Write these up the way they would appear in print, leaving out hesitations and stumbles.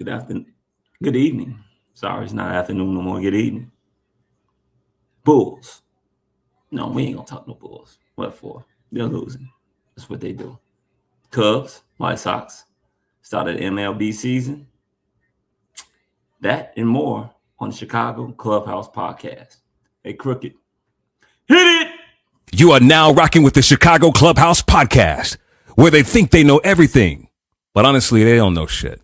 Good afternoon. Good evening. Sorry, it's not afternoon no more. Good evening. Bulls. No, we ain't gonna talk no Bulls. What for? They're losing. That's what they do. Cubs, White Sox, started MLB season. That and more on the Chicago Clubhouse podcast. Hey, Crooked. Hit it! You are now rocking with the Chicago Clubhouse podcast, where they think they know everything, but honestly, they don't know shit.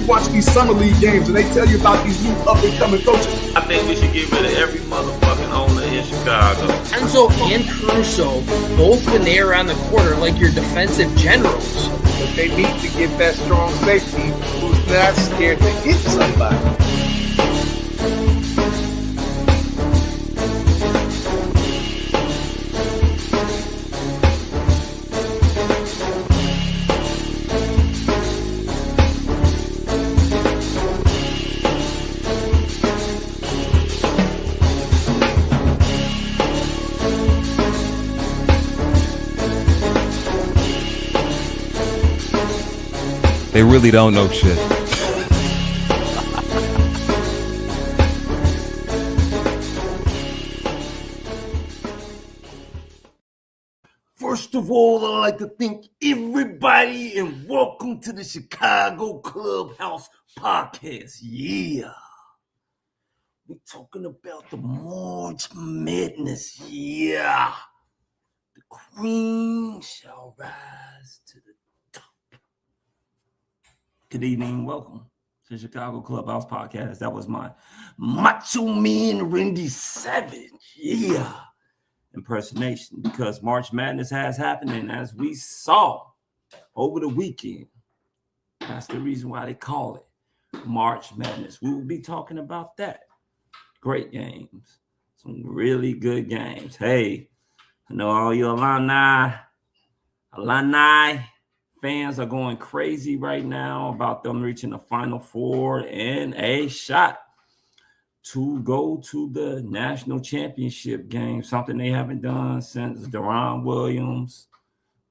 Watch these summer league games and they tell you about these new up-and-coming coaches. I think we should get rid of every motherfucking owner in Chicago. Enzo and Caruso both been there on the quarter like your defensive generals. But they need to get that strong safety who's not scared to hit somebody. They really don't know shit. First of all, I'd like to thank everybody and welcome to the Chicago Clubhouse podcast. Yeah. We're talking about the March Madness. Yeah. The cream shall rise to the top. Good evening. Welcome to the Chicago Clubhouse podcast. That was my Macho Man Randy Savage. Yeah. Impersonation, because March Madness has happened, and as we saw over the weekend, that's the reason why they call it March Madness. We will be talking about that. Great games, some really good games. Hey, I know all you alumni fans are going crazy right now about them reaching the Final Four and a shot to go to the national championship game, something they haven't done since Deron Williams,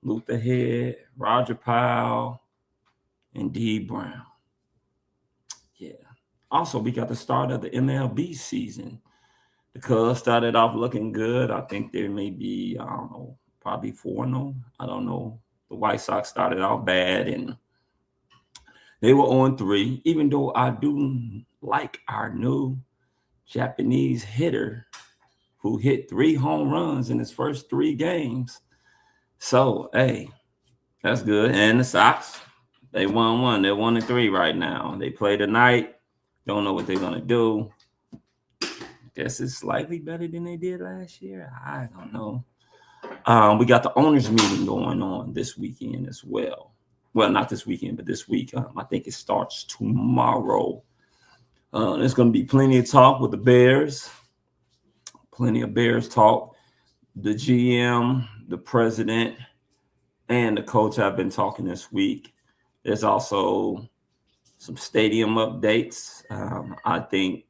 Luther Head, Roger Powell, and D. Brown. Yeah. Also, we got the start of the MLB season. The Cubs started off looking good. I think there may be, probably 4-0. I don't know. The White Sox started off bad, and they were on 3, even though I do like our new Japanese hitter who hit 3 home runs in his first 3 games. So, hey, that's good. And the Sox, they won 1. They're 1-3 right now. They play tonight. Don't know what they're going to do. Guess it's slightly better than they did last year. I don't know. We got the owners meeting going on this weekend as well. Well, not this weekend, but this week. I think it starts tomorrow. There's going to be plenty of talk with the Bears. Plenty of Bears talk. The GM, the president, and the coach have been talking this week. There's also some stadium updates. I think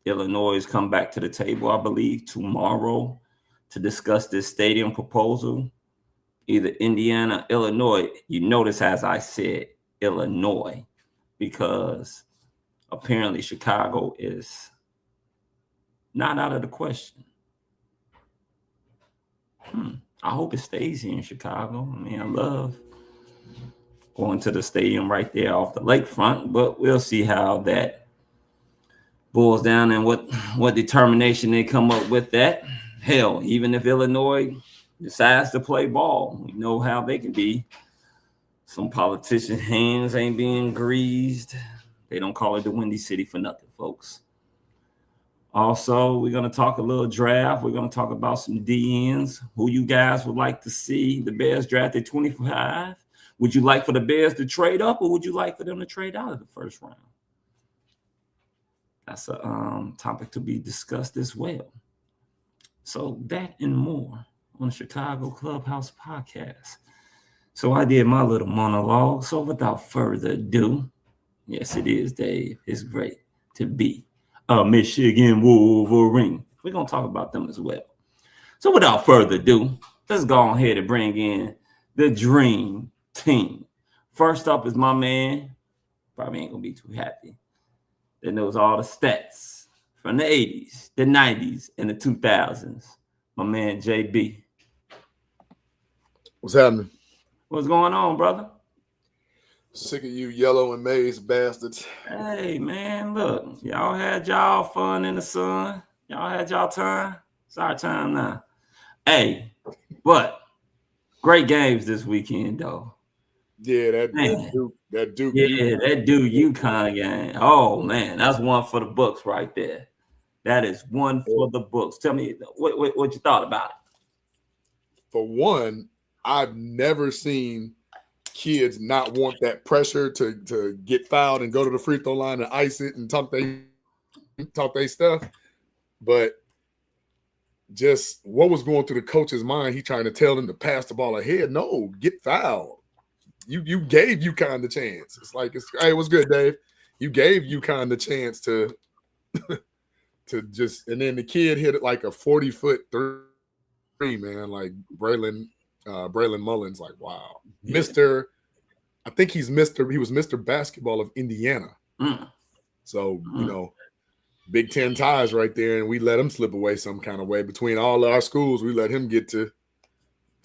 Illinois has come back to the table, I believe, tomorrow to discuss this stadium proposal. Either Indiana, Illinois. You notice, as I said, Illinois, because apparently Chicago is not out of the question. I hope it stays here in Chicago. I mean, I love going to the stadium right there off the lakefront, but we'll see how that boils down and what determination they come up with that. Hell, even if Illinois decides to play ball, we know how they can be. Some politicians' hands ain't being greased. They don't call it the Windy City for nothing, folks. Also, we're going to talk a little draft. We're going to talk about some DNs, who you guys would like to see the Bears draft at 25. Would you like for the Bears to trade up, or would you like for them to trade out of the first round? That's a topic to be discussed as well. So that and more on the Chicago Clubhouse podcast. So I did my little monologue. So without further ado, yes, it is, Dave. It's great to be a Michigan Wolverine. We're going to talk about them as well. So without further ado, let's go ahead and bring in the dream team. First up is my man, probably ain't going to be too happy, that knows all the stats from the 80s, the 90s, and the 2000s. My man, JB. What's happening? What's going on, brother? Sick of you yellow and maize bastards. Hey, man, look. Y'all had y'all fun in the sun. Y'all had y'all time. It's our time now. Hey, but great games this weekend, though. Yeah, that Duke. Yeah, that Duke UConn game. Oh, man, that's one for the books right there. That is one for the books. Tell me what you thought about it. For one, I've never seen kids not want that pressure to get fouled and go to the free throw line and ice it and talk they stuff. But just what was going through the coach's mind, he trying to tell them to pass the ball ahead. No, get fouled. You gave UConn the chance. It's like, hey, what's good, Dave? You gave UConn the chance to just, and then the kid hit it like a 40-foot three, man. Like Braylon Mullins, like, wow. Yeah. I think he was Mr. Basketball of Indiana. So, you know, Big Ten ties right there, and we let him slip away some kind of way. Between all of our schools, we let him get to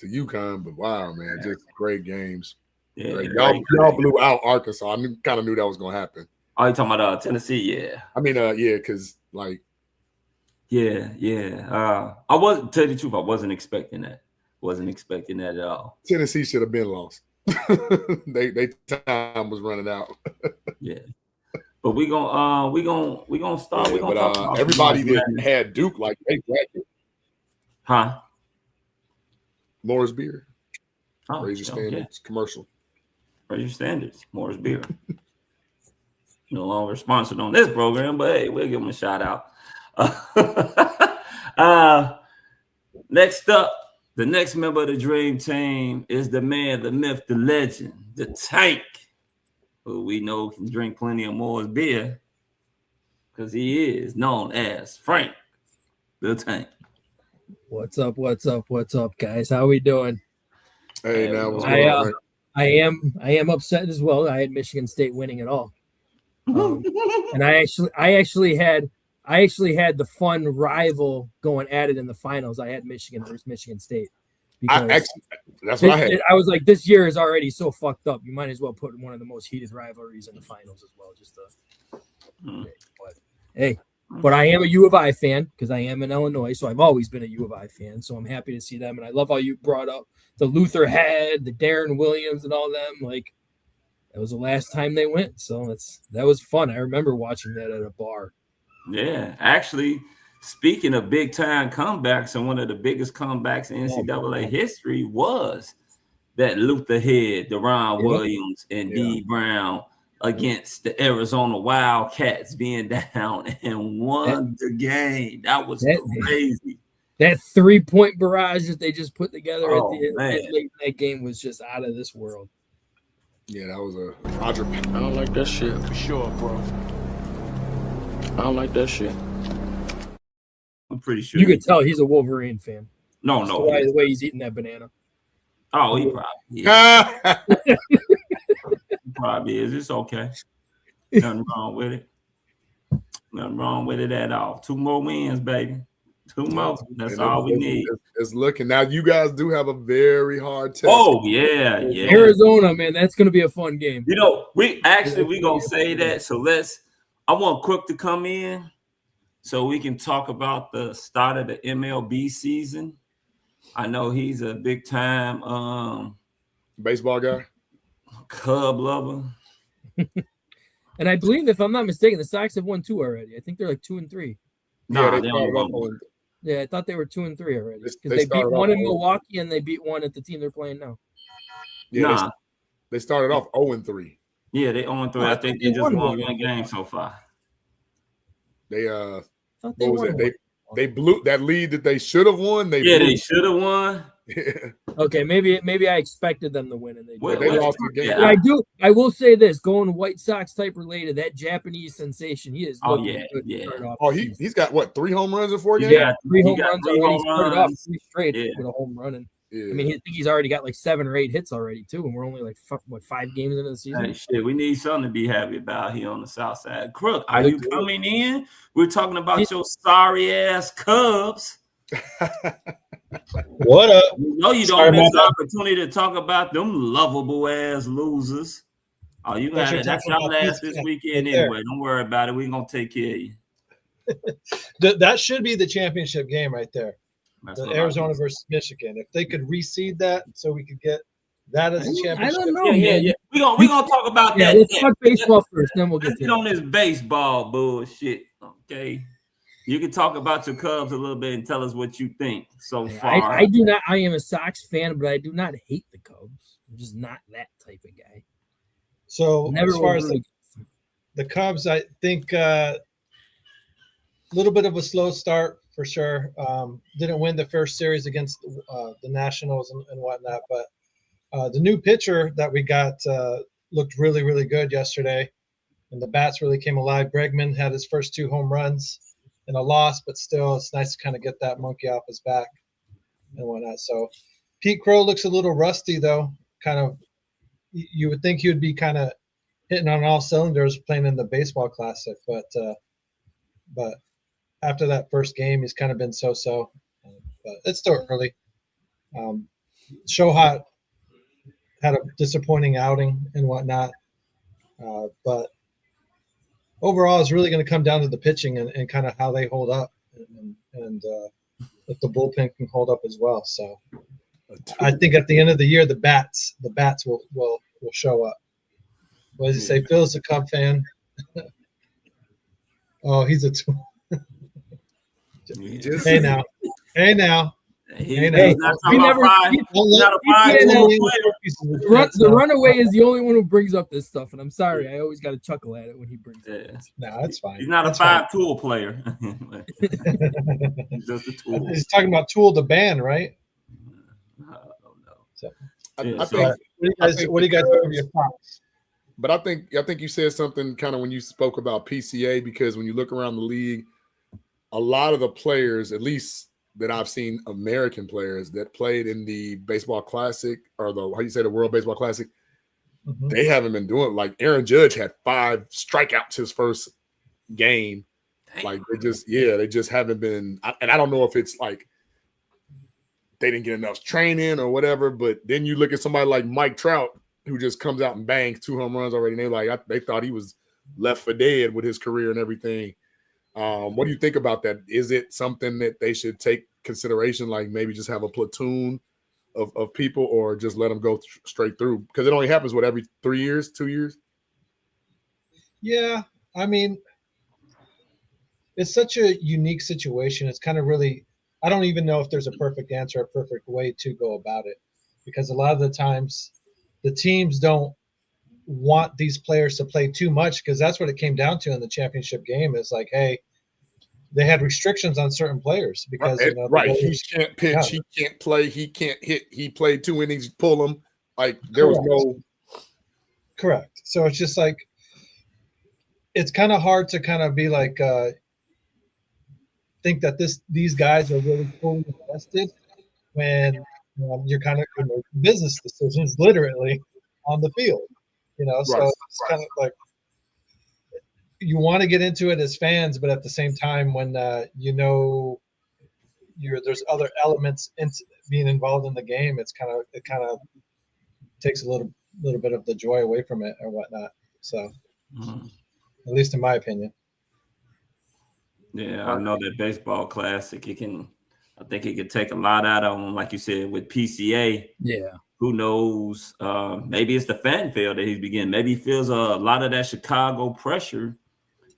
UConn. But wow, man, just great games. Yeah, y'all blew out Arkansas. I kind of knew that was gonna happen. Oh, you talking about Tennessee? Yeah. I mean, yeah, because like, yeah. I wasn't, tell you the truth, I wasn't expecting that. Wasn't expecting that at all. Tennessee should have been lost. they time was running out. Yeah. But we gonna start. Yeah, but everybody that had Duke, like, they drafted. Huh? Morris Beer. Oh, Raise your standards. Commercial. Raise your standards. Morris Beer. No longer sponsored on this program, but hey, we'll give them a shout out. Next up, the next member of the Dream Team is the man, the myth, the legend, the Tank, who we know can drink plenty of Morris beer because he is known as Frank the Tank. What's up, guys? How we doing? Hey, now what's going on? I am upset as well. I had Michigan State winning it all, and I actually had the fun rival going at it in the finals. I had Michigan versus Michigan State. That's what I had. I was like, this year is already so fucked up. You might as well put one of the most heated rivalries in the finals as well. But I am a U of I fan because I am in Illinois, so I've always been a U of I fan. So I'm happy to see them, and I love how you brought up the Luther Head, the Darren Williams, and all them. Like, that was the last time they went, so that was fun. I remember watching that at a bar. Yeah, actually, speaking of big time comebacks, and one of the biggest comebacks in NCAA history was that Luther Head, Deron Williams, and D. Brown against the Arizona Wildcats being down and won the game. That was crazy. That 3-point barrage that they just put together at the end, that game was just out of this world. Yeah, that was a Roger. I don't like that shit. For sure, bro. I don't like that shit. I'm pretty sure. You could tell he's a Wolverine fan. No. The way he's eating that banana. Oh, he probably is. He probably is. It's okay. Nothing wrong with it. Nothing wrong with it at all. 2 more wins, baby. 2 more. That's all we need. It's looking. Now, you guys do have a very hard test. Oh, yeah. Arizona, man, that's going to be a fun game. You know, we going to say that. So I want Crook to come in so we can talk about the start of the MLB season. I know he's a big time baseball guy, Cub lover. And I believe, if I'm not mistaken, the Sox have won 2 already. I think they're like 2-3. No, they only won 1. Yeah, I thought they were 2-3 already because they beat 1 in Milwaukee and they beat 1 at the team they're playing now. Yeah, they started off 0-3. Yeah, they 0-3. I think they just won 1 game so far. They thought what they was won. it? They blew that lead that they should have won. They should have won. Okay, maybe I expected them to win and they They did. lost the game. But I will say this, going White Sox type related, that Japanese sensation, he is looking good to start off. Oh, he's got what, 3 home runs in 4 games? Yeah, 3 home runs already. Started off 3 straight with a home run. And yeah. I mean, I think he's already got like 7 or 8 hits already too, and we're only like 5 games into the season. Hey, shit, we need something to be happy about here on the South Side. Crook, are you coming in? We're talking about your sorry ass Cubs. What up? You know you don't miss the opportunity to talk about them lovable ass losers. Oh, you got it. That's y'all ass this weekend anyway. Don't worry about it. We're gonna take care of you. That should be the championship game right there. The Arizona versus Michigan. If they could reseed that, so we could get that as a championship. I don't know, man. Yeah. We're gonna talk about that. Let's talk baseball first, then we'll get on this baseball bullshit. Okay. You can talk about your Cubs a little bit and tell us what you think so far. I do not. I am a Sox fan, but I do not hate the Cubs. I'm just not that type of guy. So as far as the Cubs, I think a little bit of a slow start for sure. Didn't win the first series against the Nationals and whatnot, but the new pitcher that we got looked really, really good yesterday, and the bats really came alive. Bregman had his first 2 home runs in a loss, but still it's nice to kind of get that monkey off his back and whatnot. So Pete Crow looks a little rusty though. Kind of, you would think he would be kind of hitting on all cylinders playing in the baseball classic, but after that first game, he's kind of been so. But it's still early. Shohei had a disappointing outing and whatnot, but overall, it's really going to come down to the pitching and kind of how they hold up, and if the bullpen can hold up as well. So, I think at the end of the year, the bats will show up. What does he say? Phil's a Cub fan. Oh, he's a. Hey now. The runaway is the only one who brings up this stuff, and I'm sorry, I always got to chuckle at it when he brings it up. No, that's fine. He's not a 5-tool player. He's just a tool. He's talking about Tool the band, right? I don't know. So, I think. What do you guys think of your thoughts? But I think you said something kind of when you spoke about PCA, because when you look around the league, a lot of the players, at least that I've seen, American players that played in the baseball classic or the World Baseball Classic, they haven't been doing it. Like Aaron Judge had 5 strikeouts his first game. Like they just haven't been. And I don't know if it's like they didn't get enough training or whatever. But then you look at somebody like Mike Trout, who just comes out and bangs 2 home runs already. And they thought he was left for dead with his career and everything. What do you think about that? Is it something that they should take consideration, like maybe just have a platoon of people, or just let them go straight through? Because it only happens, every 3 years, 2 years? Yeah, I mean, it's such a unique situation. It's kind of really, I don't even know if there's a perfect answer, a perfect way to go about it, because a lot of the times the teams don't want these players to play too much, because that's what it came down to in the championship game. Is like, hey, they had restrictions on certain players because he can't pitch, he can't play, he can't hit. He played 2 innings, pull him. Like there was no correct. So it's just like it's kind of hard to kind of be like think that these guys are really fully invested when you're kind of making business decisions literally on the field. So it's kind of like you want to get into it as fans, but at the same time, when there's other elements in being involved in the game, it kind of takes a little bit of the joy away from it or whatnot. So, at least in my opinion. Yeah, I know that baseball classic. I think it could take a lot out of them, like you said, with PCA. Yeah. Who knows? Maybe it's the fan feel that he's beginning. Maybe he feels a lot of that Chicago pressure,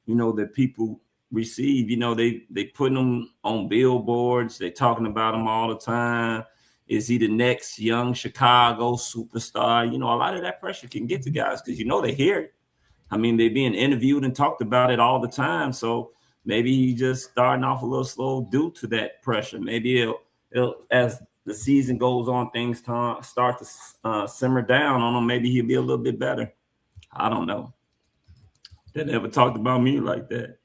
that people receive. They putting him on billboards. They talking about him all the time. Is he the next young Chicago superstar? A lot of that pressure can get to guys because they hear it. I mean, they're being interviewed and talked about it all the time. So maybe he just starting off a little slow due to that pressure. Maybe it'll as the season goes on, things start to simmer down on him. Maybe he'll be a little bit better. I don't know. They never talked about me like that.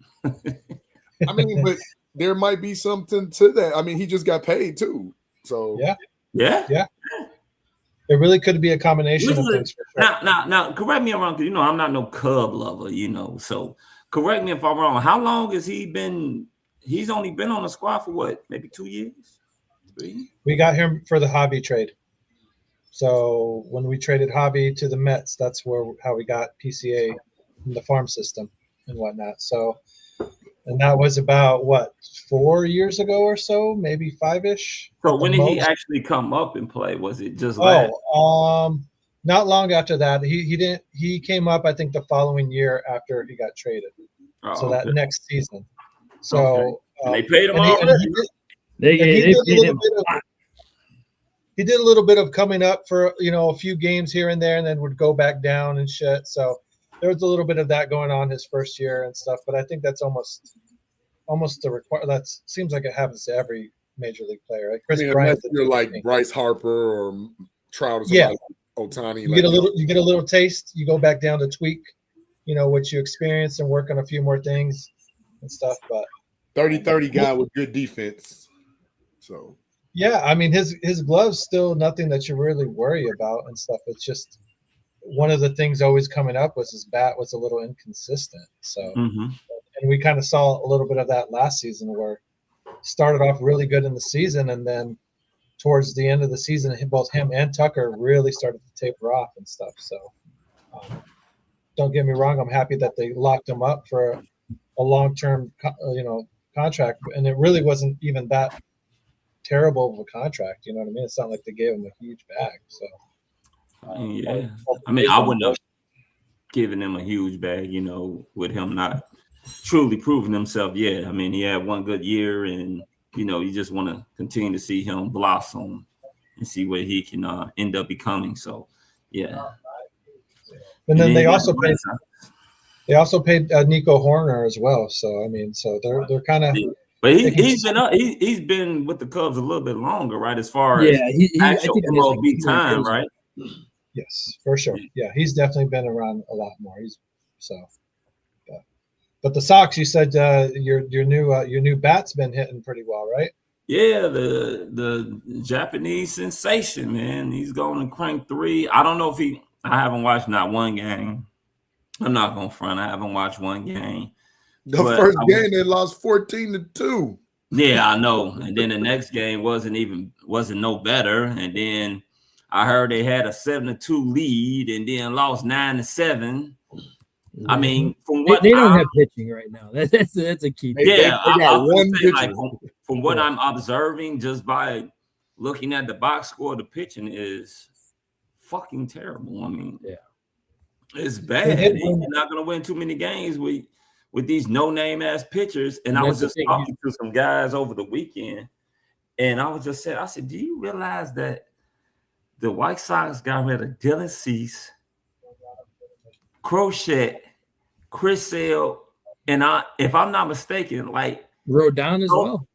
I mean, but there might be something to that. I mean, he just got paid too. So yeah. It really could be a combination of things. For sure. Now, correct me if I'm wrong, because I'm not no Cub lover, So correct me if I'm wrong. How long has he been? He's only been on the squad for what? Maybe 2 years? 3? We got him for the Hobby trade. So when we traded Hobby to the Mets, that's how we got PCA in the farm system and whatnot. So, and that was about 4 years ago or so, maybe 5-ish. So when did he actually come up and play? Was it just last? Not long after that. He came up, I think, the following year after he got traded. That next season. So and they paid him already. He did a little bit of coming up for a few games here and there, and then would go back down and shit. So there was a little bit of that going on his first year and stuff. But I think that's almost the require. That seems like it happens to every major league player. Like Chris Bryant, you're like Bryce Harper or Trout or somebody like Ohtani. You get a little taste. You go back down to tweak, what you experienced and work on a few more things and stuff. But 30-30 guy with good defense. So. Yeah, I mean his gloves still nothing that you really worry about and stuff. It's just one of the things always coming up was his bat was a little inconsistent. So, and we kind of saw a little bit of that last season where started off really good in the season, and then towards the end of the season, both him and Tucker really started to taper off and stuff. So, don't get me wrong, I'm happy that they locked him up for a long-term, contract, and it really wasn't even that terrible of a contract, you know what I mean? It's not like they gave him a huge bag. So I mean, I wouldn't have given him a huge bag, with him not truly proving himself yet. I mean, he had one good year, and you just want to continue to see him blossom and see what he can end up becoming. So and then they also paid Nico Horner as well. So I mean, so they're kind of. But he's been with the Cubs a little bit longer, right? As far as actual MLB time, right? Yes, for sure. Yeah, he's definitely been around a lot more. But the Sox, you said your new bat's been hitting pretty well, right? Yeah, the Japanese sensation, man. He's going to crank 3. I don't know if I haven't watched not one game. I'm not gonna front. I haven't watched one game. The first game they lost 14-2. Yeah, I know. And then the next game wasn't no better. And then I heard they had a 7-2 lead and then lost 9-7. I mean, from what they don't have pitching right now. That's a key. Yeah, they got one pitcher. Like, from what I'm observing, just by looking at the box score, the pitching is fucking terrible. I mean, it's bad. You're not gonna win too many games with these no-name ass pitchers. And I was just talking to some guys over the weekend, and I was just saying, I said, do you realize that the White Sox got rid of Dylan Cease, Crochet, Chris Sale, and if I'm not mistaken, like Rodon as well.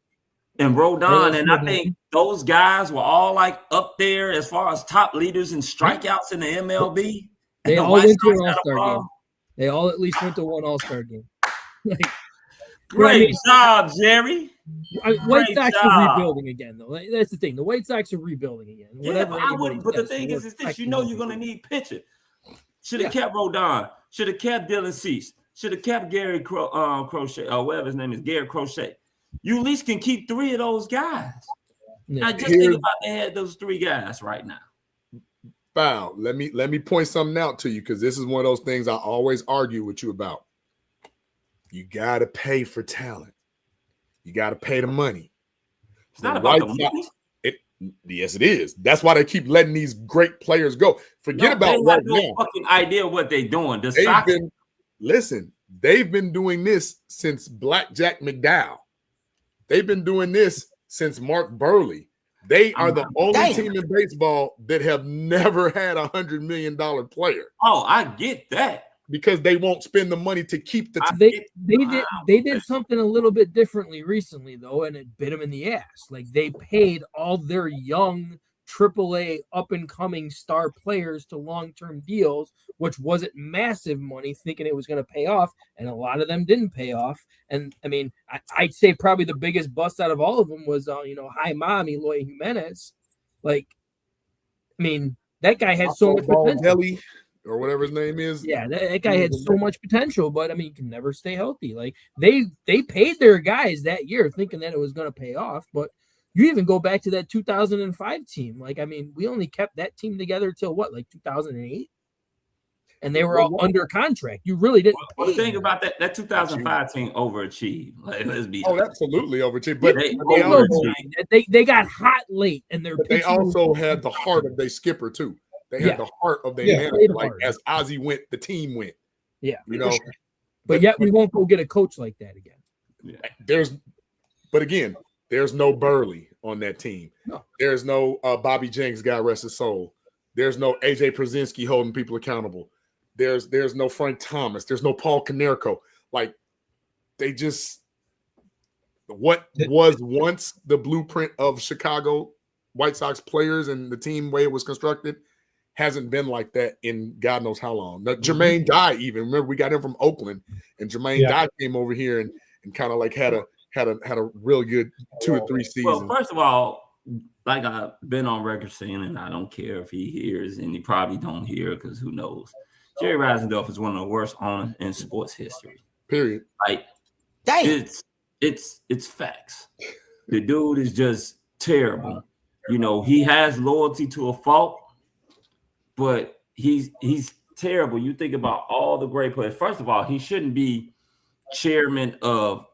And Rodon, and I think those guys were all like up there as far as top leaders in strikeouts in the MLB. They all went to an All-Star game. They all at least went to one All-Star game. Great job, Jerry. White Sox are rebuilding again, though. That's the thing. The White Sox are rebuilding again. But I wouldn't. But the thing is this: you're going to need pitcher. Should have kept Rodon. Should have kept Dylan Cease. Should have kept Gary Crochet, or whatever his name is, Gary Crochet. You at least can keep 3 of those guys. Now just think about they had those 3 guys right now. Wow. Let me point something out to you, because this is one of those things I always argue with you about. You got to pay for talent. You got to pay the money. It's not about the money. Yes, it is. That's why they keep letting these great players go. Forget about right now. No fucking idea what they're doing. They've been doing this since Blackjack McDowell. They've been doing this since Mark Burley. They are the only team in baseball that have never had $100 million player. Oh, I get that. because they won't spend the money to keep the team. They did something a little bit differently recently though, and it bit them in the ass. Like they paid all their young AAA up and coming star players to long-term deals, which wasn't massive money, thinking it was going to pay off, and a lot of them didn't pay off. And I mean, I'd say probably the biggest bust out of all of them was Hi Mom, Eloy Jimenez. Like, I mean, that guy had so much potential. Or whatever his name is. Yeah, that guy had so much potential, but I mean, he can never stay healthy. Like they paid their guys that year thinking that it was going to pay off, but you even go back to that 2005 team. Like, I mean, we only kept that team together till what, like 2008? And they were all under contract. You really didn't. Well, the thing about that 2005 team overachieved. Like, let's be honest. Absolutely overachieved. But they got hot late, and they also had the heart of their skipper too. They had the heart of their manager. Like as Ozzie went, the team went. Yeah, you know. But yet we won't go get a coach like that again. Yeah. But again, there's no Burley on that team. No. There's no Bobby Jenks, God rest his soul. There's no AJ Przinsky holding people accountable. There's no Frank Thomas. There's no Paul Konerko. Like they just what was once the blueprint of Chicago White Sox players and the team way it was constructed hasn't been like that in God knows how long. Now, Jermaine Dye, even remember we got him from Oakland, and Jermaine Dye came over here and kind of like had a real good 2 or 3 seasons. Well, first of all, like I've been on record saying, and I don't care if he hears, and he probably don't hear because who knows. Jerry Reisendorf is one of the worst owners in sports history. Period. Like, it's facts. The dude is just terrible. You know, he has loyalty to a fault, but he's terrible. You think about all the great players. First of all, he shouldn't be chairman of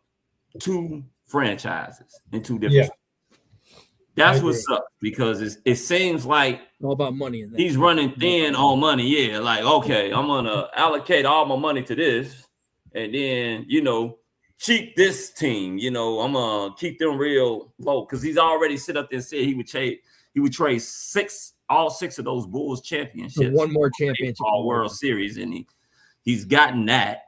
2 franchises in 2 different. That's what's up, because it seems like all about money. In that he's running thin on money. Yeah, like, okay, I'm gonna allocate all my money to this, and then cheat this team. I'm gonna keep them real low because he's already sit up there and said he would trade all 6 of those Bulls championships. One more championship, all World Series, and he's gotten that.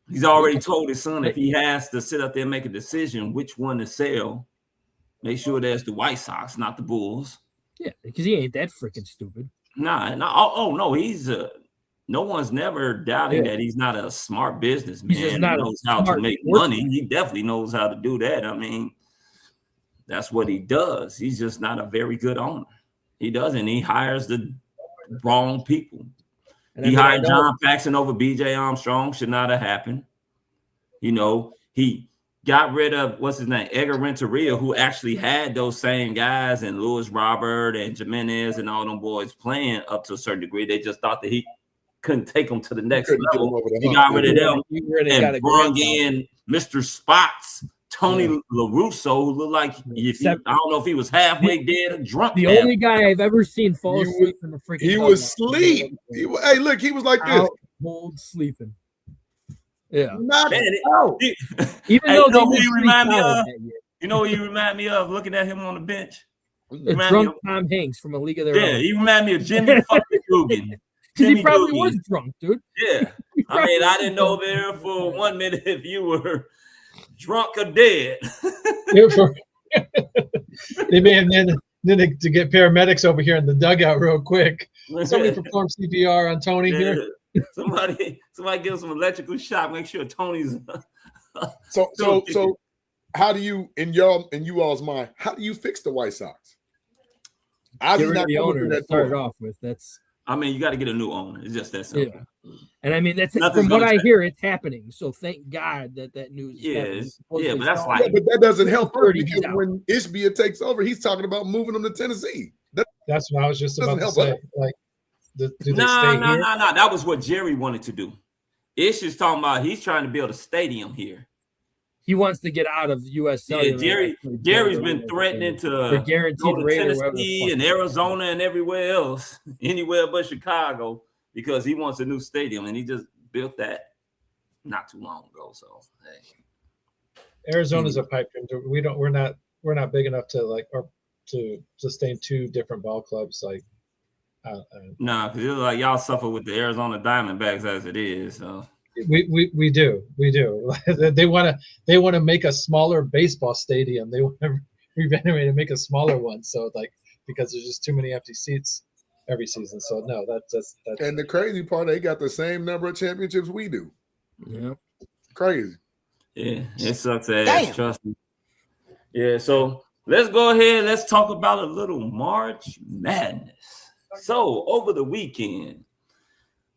He's already told his son if he has to sit up there and make a decision which one to sell, make sure that's the White Sox, not the Bulls. Yeah, because he ain't that freaking stupid. Nah. Oh no, he's no one's never doubting that he's not a smart businessman. He knows how to make money. He definitely knows how to do that. I mean, that's what he does. He's just not a very good owner. He doesn't. He hires the wrong people. He hired John Paxson over B.J. Armstrong. Should not have happened. He got rid of, what's his name, Edgar Renteria, who actually had those same guys and Louis Robert and Jimenez and all them boys playing up to a certain degree. They just thought that he couldn't take them to the next level. He got rid of them and brought in Mr. Spots, Tony LaRusso, who looked like, I don't know if he was halfway dead or drunk. The only guy I've ever seen fall asleep in the freaking He was asleep. Hey, look, he was like this. Cold sleeping. Yeah. Even though he remind me of, you remind me of looking at him on the bench. Drunk Tom Hanks from A League of Their Own. Yeah, he remind me of Jimmy fucking Dugan. Because he probably was drunk, dude. Yeah. I mean, I didn't know there for 1 minute if you were drunk or dead. They may have then to get paramedics over here in the dugout real quick. Somebody perform CPR on Tony here. Somebody give him some electrical shock. Make sure Tony's. So, how do you, in you all's mind, how do you fix the White Sox? Get rid of the owner that started off with. I mean, you got to get a new owner. It's just that simple. Yeah. And I mean, that's from what I hear, it's happening. So thank God that news. But that's like. But that doesn't help her because when Ishbia takes over, he's talking about moving them to Tennessee. That's what I was just about to say. Like, do they No. stay here? That was what Jerry wanted to do. Ish is talking about he's trying to build a stadium here. He wants to get out of U.S. Yeah, Jerry's been threatening to go to Tennessee and Arizona and everywhere else, anywhere but Chicago, because he wants a new stadium, and he just built that not too long ago. So, hey. Arizona's a pipe dream. We're not big enough to to sustain 2 different ball clubs. Like, Nah, because it's like y'all suffer with the Arizona Diamondbacks as it is. So. We do. They want to make a smaller baseball stadium. They want to renovate and make a smaller one. So like because there's just too many empty seats every season. So no, that's. And the crazy part, they got the same number of championships we do. Yeah, crazy. Yeah, it sucks ass. Trust me. Yeah, so let's go ahead. Let's talk about a little March Madness. So over the weekend,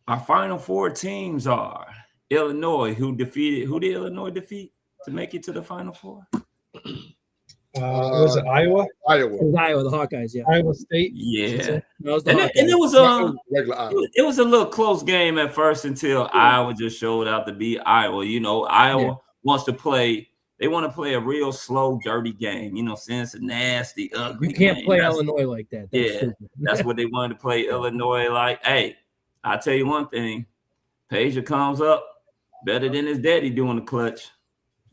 our Final Four teams are Illinois, who did Illinois defeat to make it to the Final Four? Was it Iowa? Iowa. it was Iowa, the Hawkeyes. Yeah, Iowa State. Yeah, that was the and Hawkeyes. it was regular Iowa. it was a little close game at first until Iowa just showed out to be Iowa. You know, Iowa wants to play. They want to play a real slow, dirty game. You know, since it's a nasty, ugly. You can't game. play Illinois like that. That's stupid. That's what they wanted to play Illinois like. Hey, I'll tell you one thing. Peja comes up better than his daddy doing the clutch.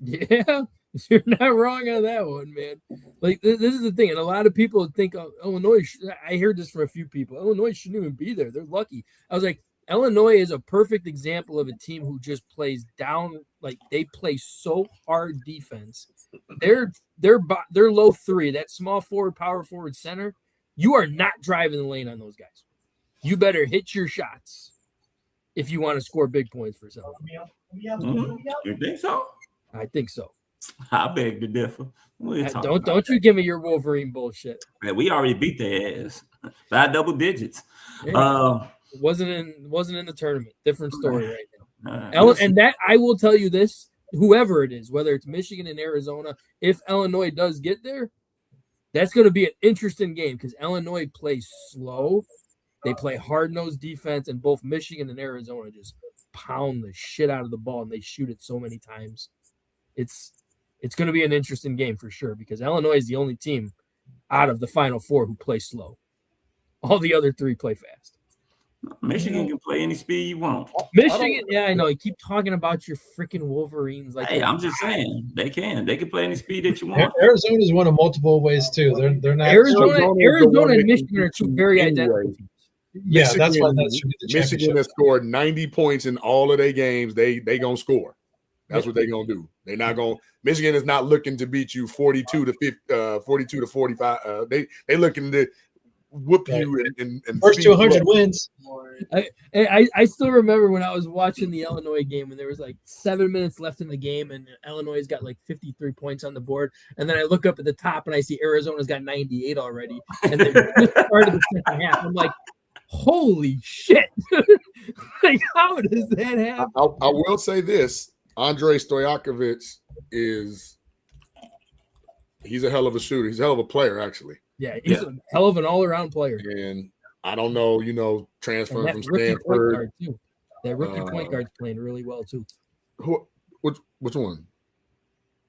Yeah, you're not wrong on that one, man. Like this is the thing, and a lot of people think Illinois. I heard this from a few people. Illinois shouldn't even be there. They're lucky. I was like, Illinois is a perfect example of a team who just plays down. Like they play so hard defense. They're low three. That small forward, power forward, center. You are not driving the lane on those guys. You better hit your shots if you want to score big points for someone. Mm-hmm. You think so? I think so. I beg to differ. Don't you give me your Wolverine bullshit. Man, we already beat their ass by double digits. Yeah. Wasn't in the tournament. Different story right now. And that I will tell you this: whoever it is, whether it's Michigan and Arizona, if Illinois does get there, that's going to be an interesting game because Illinois plays slow. They play hard-nosed defense, and both Michigan and Arizona just pound the shit out of the ball, and they shoot it so many times. It's going to be an interesting game for sure because Illinois is the only team out of the Final Four who play slow. All the other three play fast. Michigan can play any speed you want. Michigan, yeah, I know. You keep talking about your freaking Wolverines. Like, hey, I'm just saying they can play any speed that you want. Arizona is one of multiple ways too. They're not. Arizona and Michigan are two very identical teams. Yeah, Michigan, that's why that should be the Michigan has scored 90 points in all of their games. They gonna score. That's what they're gonna do. They're not gonna. Michigan is not looking to beat you 42 to 45. They looking to whoop you and first 200 wins. I still remember when I was watching the Illinois game and there was like 7 minutes left in the game and Illinois got like 53 points on the board. And then I look up at the top and I see Arizona's got 98 already. And they just started the second half. I'm like, holy shit. Like, how does that happen? I will say this. Andrei Stojakovic he's a hell of a shooter. He's a hell of a player, actually. Yeah, he's a hell of an all-around player. And I don't know, transferring from Stanford. That rookie point guard's playing really well, too. Which one?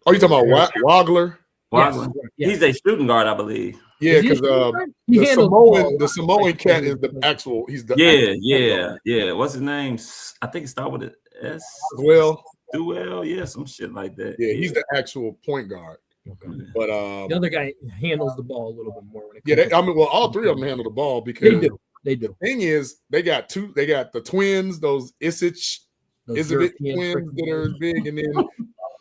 Oh, you talking about Wagler? Wagler. Yes. He's a shooting guard, I believe. Yeah, because the Samoan cat is the actual. He's the yeah. What's his name? I think it starts with an S. Duell, yeah, some shit like that. Yeah, he's the actual point guard. Okay. But the other guy handles the ball a little bit more. When it comes all three of them handle the ball because they do. The thing is, they got the twins, those Isic twins that are big, and then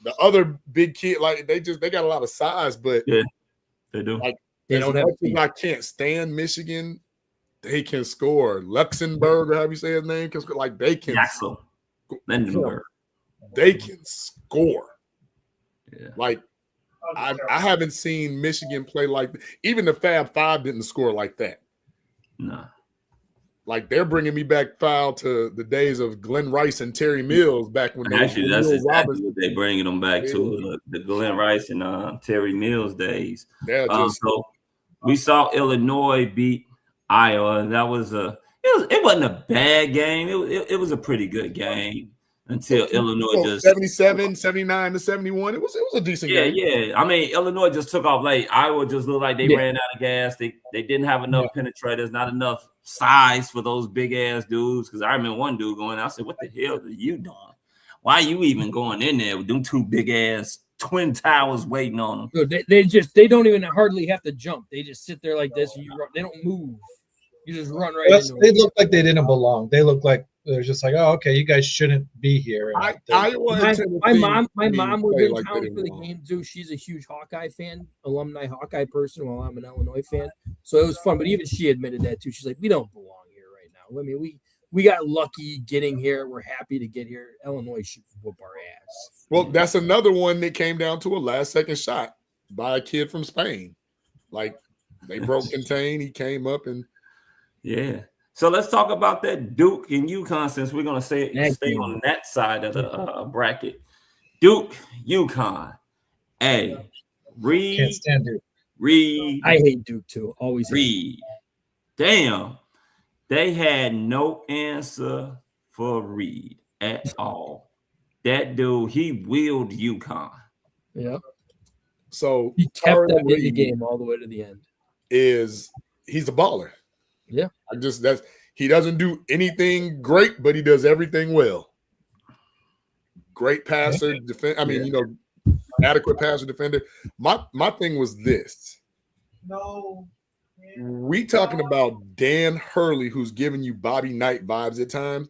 the other big kid, like they got a lot of size, but yeah, they do. Like they don't have. I can't stand Michigan. They can score. Luxembourg, or how you say his name, can score. Like they can. Lindenberg. They can score. Yeah. Like I haven't seen Michigan play like even the Fab Five didn't score like that. No. Like they're bringing me back foul to the days of Glenn Rice and Terry Mills back when actually that's exactly what they're bringing them back to the Glenn Rice and Terry Mills days. So we saw Illinois beat Iowa, and that was it wasn't a bad game. It was a pretty good game. Until Illinois just 77, 79 to 71. It was a decent game. Yeah. I mean, Illinois just took off late. Iowa just looked like they ran out of gas. They didn't have enough penetrators, not enough size for those big ass dudes. Because I remember one dude going, I said, "What the hell are you doing? Why are you even going in there with them two big ass twin towers waiting on them?" They don't even hardly have to jump. They just sit there like this and they don't move. You just run right into They them. look like they didn't belong. They look like they're just like, oh, okay, you guys shouldn't be here. My mom was in town for the game too. She's a huge Hawkeye fan, alumni Hawkeye person, while I'm an Illinois fan. So it was fun. But even she admitted that too. She's like, we don't belong here right now. I mean, we got lucky getting here. We're happy to get here. Illinois should whoop our ass. Well, that's another one that came down to a last-second shot by a kid from Spain. Like, they broke contain. He came up and yeah. So let's talk about that Duke and UConn, since we're gonna stay on that side of the bracket. Duke, UConn. Hey, Reed. Can't stand Duke. Reed. I hate Duke too. Always Reed. Damn. They had no answer for Reed at all. That dude, he willed UConn. Yeah. So he kept them in the game all the way to the end. He's a baller. Yeah. He doesn't do anything great, but he does everything well. Great passer, adequate passer, defender. My thing was this. No. We talking about Dan Hurley, who's giving you Bobby Knight vibes at times.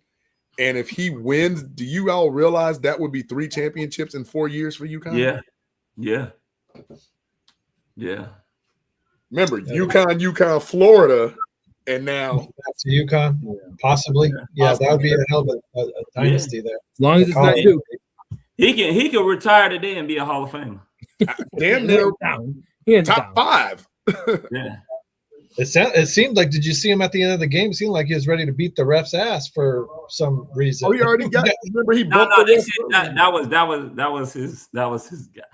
And if he wins, do you all realize that would be 3 championships in 4 years for UConn? Yeah. Remember, UConn, Florida, and now back to UConn, possibly. Yeah, that would be a hell of a dynasty there. As long as it's not Duke. He can retire today and be a Hall of Famer. Damn near top 5. Yeah. It seemed like, did you see him at the end of the game? It seemed like he was ready to beat the ref's ass for some reason. Oh, he already got it. Remember, he broke that was his guy.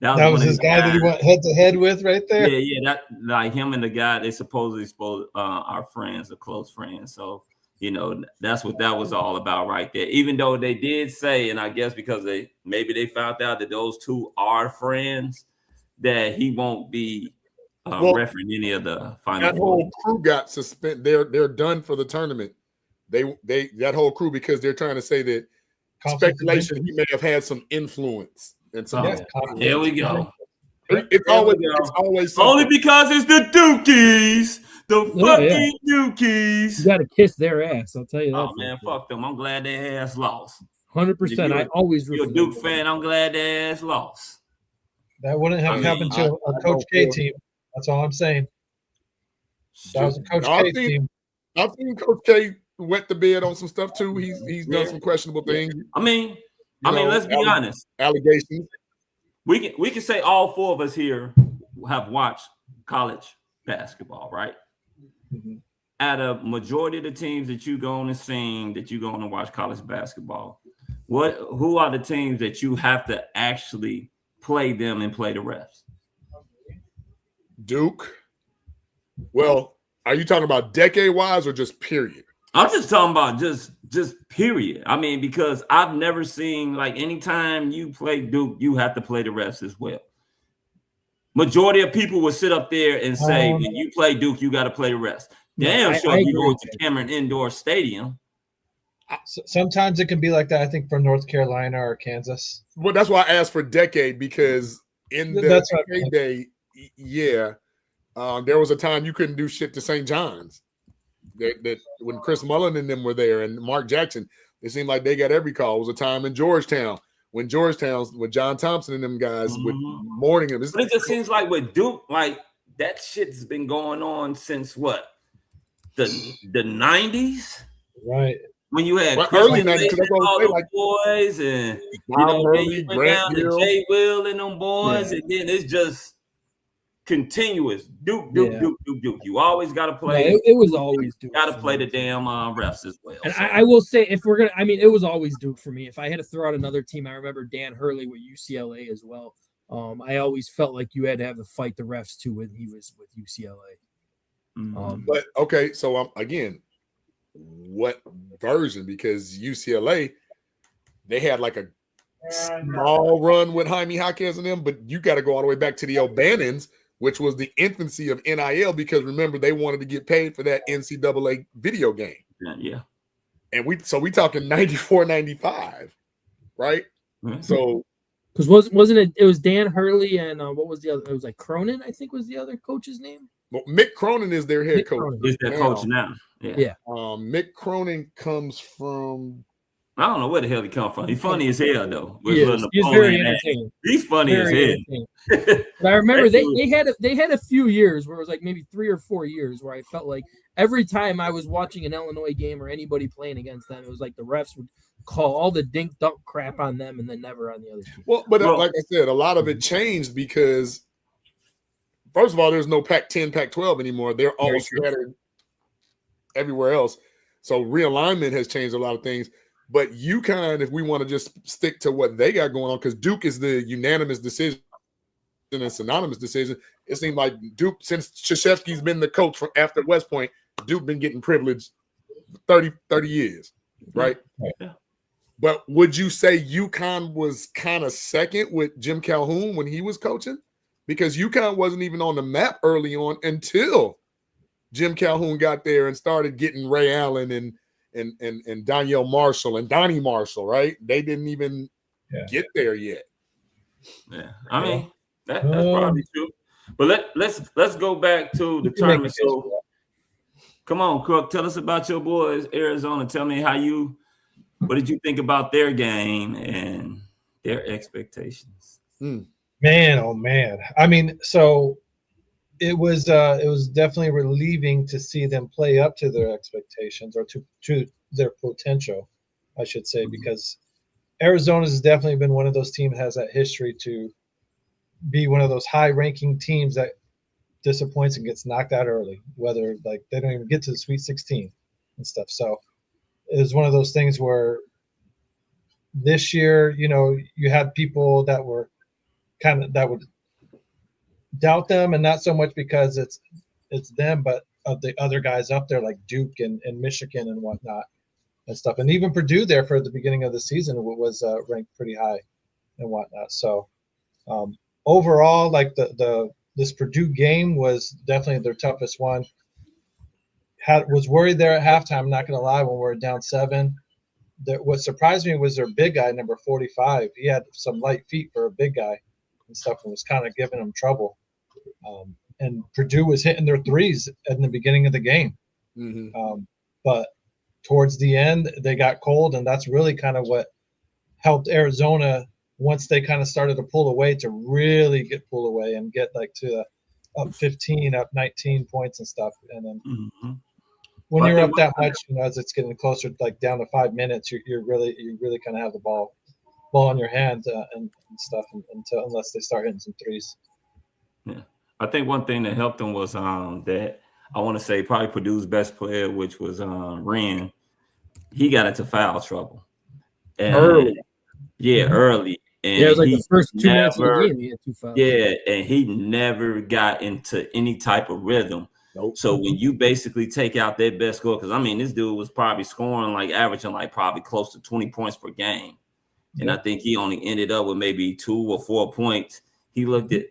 that was his guy that he went head to head with right there. Yeah, that like him and the guy they supposedly are friends, or close friends. So that's what that was all about right there. Even though they did say, and I guess because they found out that those two are friends, that he won't be refereeing any of the final. That whole crew got suspended. They're done for the tournament. They that whole crew, because they're trying to say that speculation he may have had some influence and some. Here we go. It's always only because it's the Dukies. The fucking Dukies. You got to kiss their ass. I'll tell you that. Oh man, fuck them. I'm glad their ass lost. 100%. I always. You're a Duke fan. I'm glad their ass lost. That wouldn't have happened to a Coach K team. That's all I'm saying. That was a Coach K team. I've seen Coach K wet the bed on some stuff too. He's done some questionable things. I mean, let's be honest. Allegations. We can say all 4 of us here have watched college basketball, right? Mm-hmm. At a majority of the teams that you go on and sing, that you go on and watch college basketball, who are the teams that you have to actually play them and play the refs? Duke. Well, are you talking about decade-wise or just period? I'm just talking about just period. I mean, because I've never seen, like, anytime you play Duke, you have to play the refs as well. Majority of people would sit up there and say, when you play Duke, you got to play the refs. Damn sure you go to Cameron Indoor Stadium. Sometimes it can be like that, I think, for North Carolina or Kansas. Well, that's why I asked for decade, because in the heyday, there was a time you couldn't do shit to St. John's. That when Chris Mullen and them were there and Mark Jackson, it seemed like they got every call. It was a time in Georgetown with John Thompson and them guys with mourning him. But it just seems like with Duke, like that shit's been going on since what? The 90s? Right. When you had early 90s, all the boys and you went down to Jay Will and them boys, and then it's just continuous. Duke. You always got to play. Yeah, it was always Duke. Got to play the damn refs as well. And so. I will say, if we're gonna, it was always Duke for me. If I had to throw out another team, I remember Dan Hurley with UCLA as well. I always felt like you had to have to fight the refs too when he was with UCLA. But okay, so again, what version? Because UCLA, they had like a small run with Jaime Jaquez and them, but you got to go all the way back to the O'Bannons, which was the infancy of NIL, because remember, they wanted to get paid for that NCAA video game. Yeah. And we talking 94, 95, right? Mm-hmm. So because wasn't it was Dan Hurley and what was the other? It was like Cronin, I think was the other coach's name. Well, Mick Cronin is their head coach. Is their coach now? Yeah. Mick Cronin comes from. I don't know where the hell he come from. He's funny as hell though. He's very entertaining. He's funny as hell. But I remember they had a few years where it was like maybe 3 or 4 years where I felt like every time I was watching an Illinois game or anybody playing against them, it was like the refs would call all the dink dunk crap on them and then never on the other team. Well, but like I said, a lot of it changed because first of all, there's no Pac-10, Pac-12 anymore. They're all scattered everywhere else. So realignment has changed a lot of things. But UConn, if we want to just stick to what they got going on, because Duke is the unanimous decision and synonymous decision, it seemed like Duke, since Krzyzewski's been the coach from after West Point, Duke been getting privileged 30 years, right? Yeah. But would you say UConn was kind of second with Jim Calhoun when he was coaching? Because UConn wasn't even on the map early on until Jim Calhoun got there and started getting Ray Allen and Danielle Marshall and Donnie Marshall, right? They didn't even get there yet. Yeah, I mean that's probably true. But let's go back to the tournament. So, come on, Crook, tell us about your boys, Arizona. Tell me what did you think about their game and their expectations? Man, oh man! I mean, so it was definitely relieving to see them play up to their expectations or to their potential, I should say, because Arizona has definitely been one of those teams that has that history to be one of those high-ranking teams that disappoints and gets knocked out early, whether like they don't even get to the Sweet 16 and stuff. So it was one of those things where this year, you had people that were that would doubt them, and not so much because it's them, but of the other guys up there like Duke and Michigan and whatnot and stuff. And even Purdue there for the beginning of the season was ranked pretty high and whatnot. So overall, like this Purdue game was definitely their toughest one. Was worried there at halftime, I'm not going to lie, when we were down 7. What surprised me was their big guy, number 45. He had some light feet for a big guy and stuff and was kind of giving them trouble. And Purdue was hitting their threes in the beginning of the game. But towards the end, they got cold, and that's really kind of what helped Arizona once they kind of started to pull away to really get pulled away and get like to up 15, up 19 points and stuff. And then when you're up that much, as it's getting closer, like down to 5 minutes, you really kind of have the ball in your hand and stuff unless they start hitting some threes. Yeah, I think one thing that helped them was that I want to say probably Purdue's best player, which was Wren. He got into foul trouble early. Early. And it was like the first 2 minutes of the game. He had 2 fouls. Yeah, and he never got into any type of rhythm. Nope. So when you basically take out their best score, because I mean, this dude was probably scoring averaging probably close to 20 points per game. And I think he only ended up with maybe 2 or 4 points. He looked at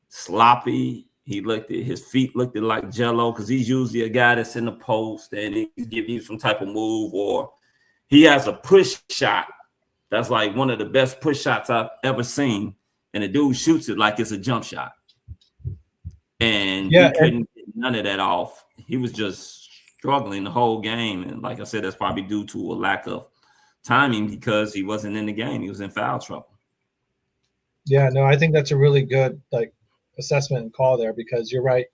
sloppy. He looked at his feet looked like jello, because he's usually a guy that's in the post and he give you some type of move, or he has a push shot. That's like one of the best push shots I've ever seen. And the dude shoots it like it's a jump shot. And he couldn't get none of that off. He was just struggling the whole game. And like I said, that's probably due to a lack of timing because he wasn't in the game. He was in foul trouble. Yeah, no, I think that's a really good assessment and call there, because you're right.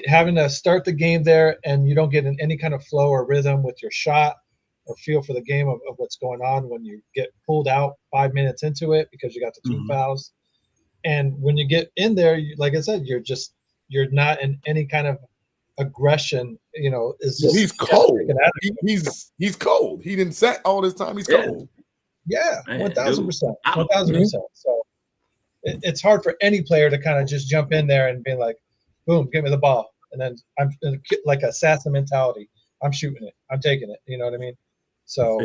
Having to start the game there and you don't get in any kind of flow or rhythm with your shot or feel for the game of what's going on when you get pulled out 5 minutes into it because you got the 2 fouls. And when you get in there, like I said, you're not in any kind of aggression. He's cold. He's cold. He didn't sat all this time. He's cold. Yeah, 1,000%. 1,000%. So it's hard for any player to kind of just jump in there and be like, boom, give me the ball. And then I'm like a assassin mentality. I'm shooting it. I'm taking it. You know what I mean? So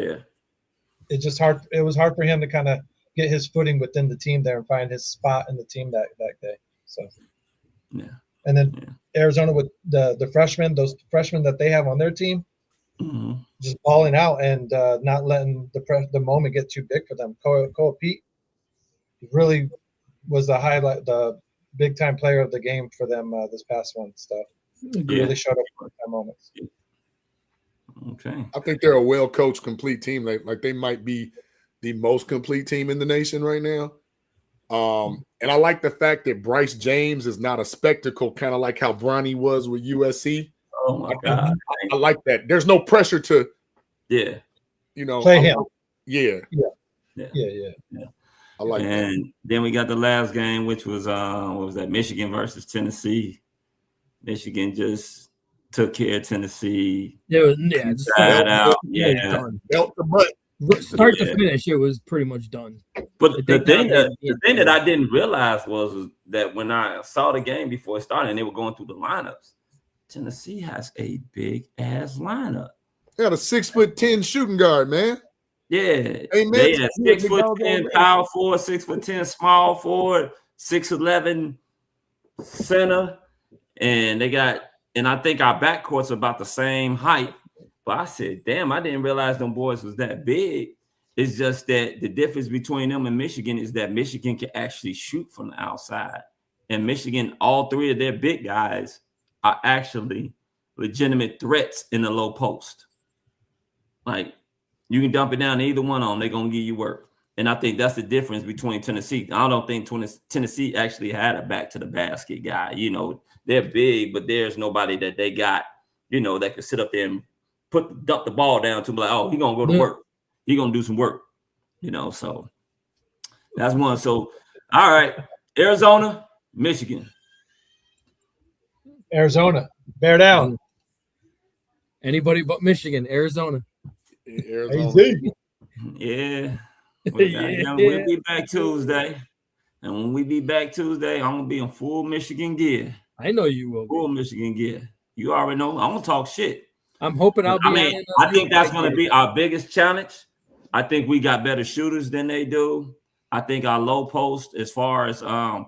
it's just hard. It was hard for him to kind of get his footing within the team there and find his spot in the team that day. So, and then Arizona with the freshmen, those freshmen that they have on their team, just balling out and not letting the moment get too big for them. Koa Pete really was the highlight, the big time player of the game for them this past one. Stuff. He really showed up at that moments. Okay. I think they're a well coached, complete team. Like they might be the most complete team in the nation right now. And I like the fact that Bryce James is not a spectacle, kind of like how Bronny was with USC. Oh my God. I like that. There's no pressure to, Yeah. Play him. Yeah. I like that. And then we got the last game, which was what was that? Michigan versus Tennessee. Michigan just took care of Tennessee. Inside out. Belt the butt. Start to finish, it was pretty much done. But the thing that I didn't realize was that when I saw the game before it started and they were going through the lineups, Tennessee has a big ass lineup. They got a 6'10" shooting guard, man. Yeah, they had 6'10" power forward, 6'10" small forward, 6'11" center, and they got. And I think our backcourt's about the same height. But I said, damn, I didn't realize them boys was that big. It's just that the difference between them and Michigan is that Michigan can actually shoot from the outside. And Michigan, all three of their big guys are actually legitimate threats in the low post. Like, you can dump it down to either one of them. They're going to give you work. And I think that's the difference between Tennessee. I don't think Tennessee actually had a back-to-the-basket guy. You know, they're big, but there's nobody that they got, you know, that could sit up there and dump the ball down to be like, oh, he's going to go to work. He's going to do some work, you know. So that's one. So, all right, Arizona, Michigan. Arizona, bear down. Anybody but Michigan, Arizona. Yeah. We'll be back Tuesday. And when we be back Tuesday, I'm going to be in full Michigan gear. I know you will. Full Michigan gear. You already know. I'm going to talk shit. I'm hoping I'll be. I think that's going to be our biggest challenge. I think we got better shooters than they do. I think our low post, as far as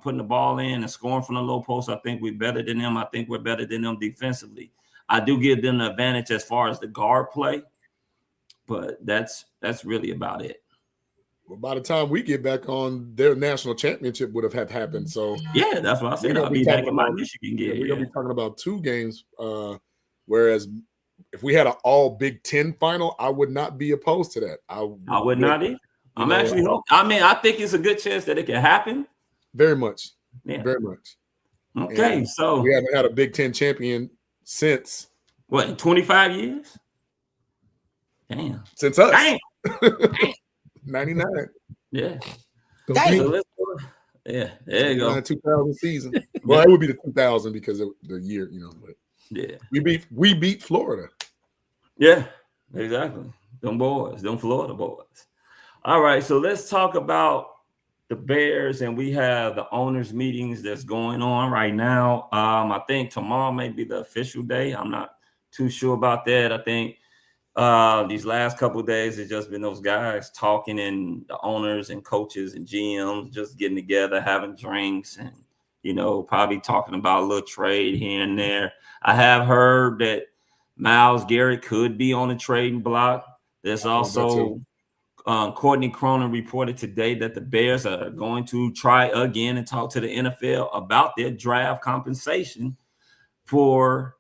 putting the ball in and scoring from the low post, I think we're better than them. I think we're better than them defensively. I do give them the advantage as far as the guard play, but that's really about it. Well, by the time we get back on, their national championship would have happened. So yeah, that's what I said. I'll be back in my Michigan gear. We're gonna be talking about 2 games, whereas if we had an all Big Ten final, I would not be opposed to that. I would not either. I'm actually hoping. I mean, I think it's a good chance that it can happen. Very much. Yeah. Very much. Okay, and so we haven't had a Big Ten champion since what, in 25 years? Damn. Since us. Damn. 99. Yeah. Damn. So let's go. Yeah, there you go. 2000 season. Well, it would be the 2000 because of the year, you know. But yeah, we beat Florida. Yeah, exactly. Them Florida boys. All right, so let's talk about the Bears, and we have the owners' meetings that's going on right now. I think tomorrow may be the official day. I'm not too sure about that. I think these last couple of days it's just been those guys talking, and the owners and coaches and GMs just getting together, having drinks, and probably talking about a little trade here and there. I have heard that Myles Garrett could be on the trading block. There's also Courtney Cronin reported today that the Bears are going to try again and talk to the NFL about their draft compensation for,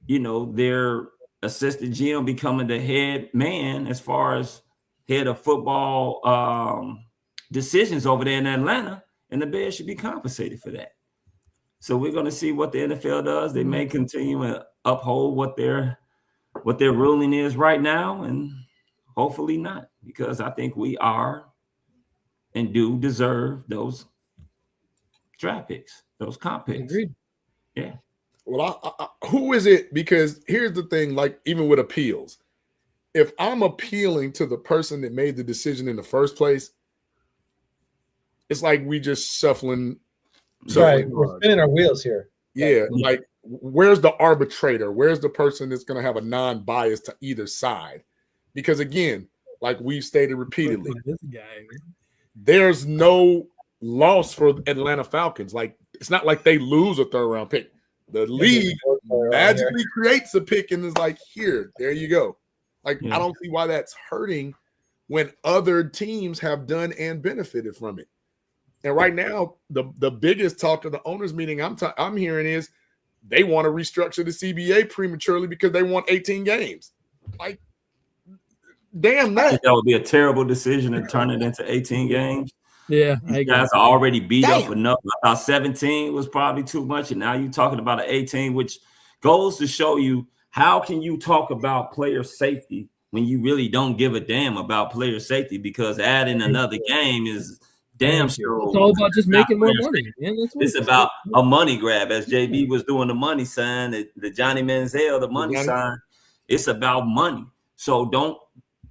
their assistant GM becoming the head man as far as head of football decisions over there in Atlanta, and the Bears should be compensated for that. So we're going to see what the NFL does. They may continue to uphold what their ruling is right now, and hopefully not, because I think we are and do deserve those draft picks, those comp picks. Agreed. Yeah. Well, who is it? Because here's the thing, like even with appeals, if I'm appealing to the person that made the decision in the first place, it's like we just shuffling. Right, we're spinning our wheels here. Yeah, like where's the arbitrator? Where's the person that's going to have a non-bias to either side? Because again, like we've stated repeatedly, there's no loss for Atlanta Falcons. Like it's not like they lose a third-round pick. The league magically creates a pick and is like, here, there you go. Like I don't see why that's hurting when other teams have done and benefited from it. And right now, the biggest talk of the owners meeting I'm hearing is they want to restructure the CBA prematurely because they want 18 games. Like, damn I think that. that would be a terrible decision to turn it into 18 games. Yeah, These guys are already beat up enough. I thought 17 was probably too much, and now you're talking about an 18, which goes to show you how can you talk about player safety when you really don't give a damn about player safety, because adding another game is damn sure. It's all about just making more money, man. It's about a money grab, as JB was doing the money sign, the Johnny Manziel, the money sign. It's about money. So don't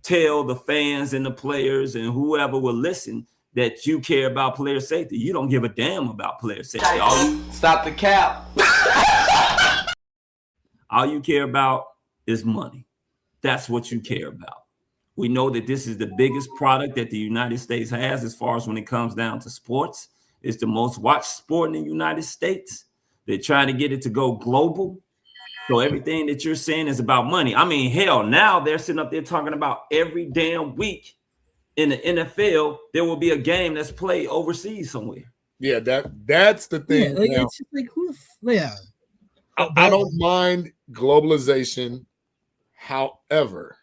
tell the fans and the players and whoever will listen that you care about player safety. You don't give a damn about player safety. Stop the cap. All you care about is money. That's what you care about. We know that this is the biggest product that the United States has as far as when it comes down to sports. It's the most watched sport in the United States. They're trying to get it to go global. So everything that you're saying is about money. I mean, hell, now they're sitting up there talking about every damn week in the NFL, there will be a game that's played overseas somewhere. Yeah, that's the thing. Yeah, like, it's just like, I don't mind globalization. However,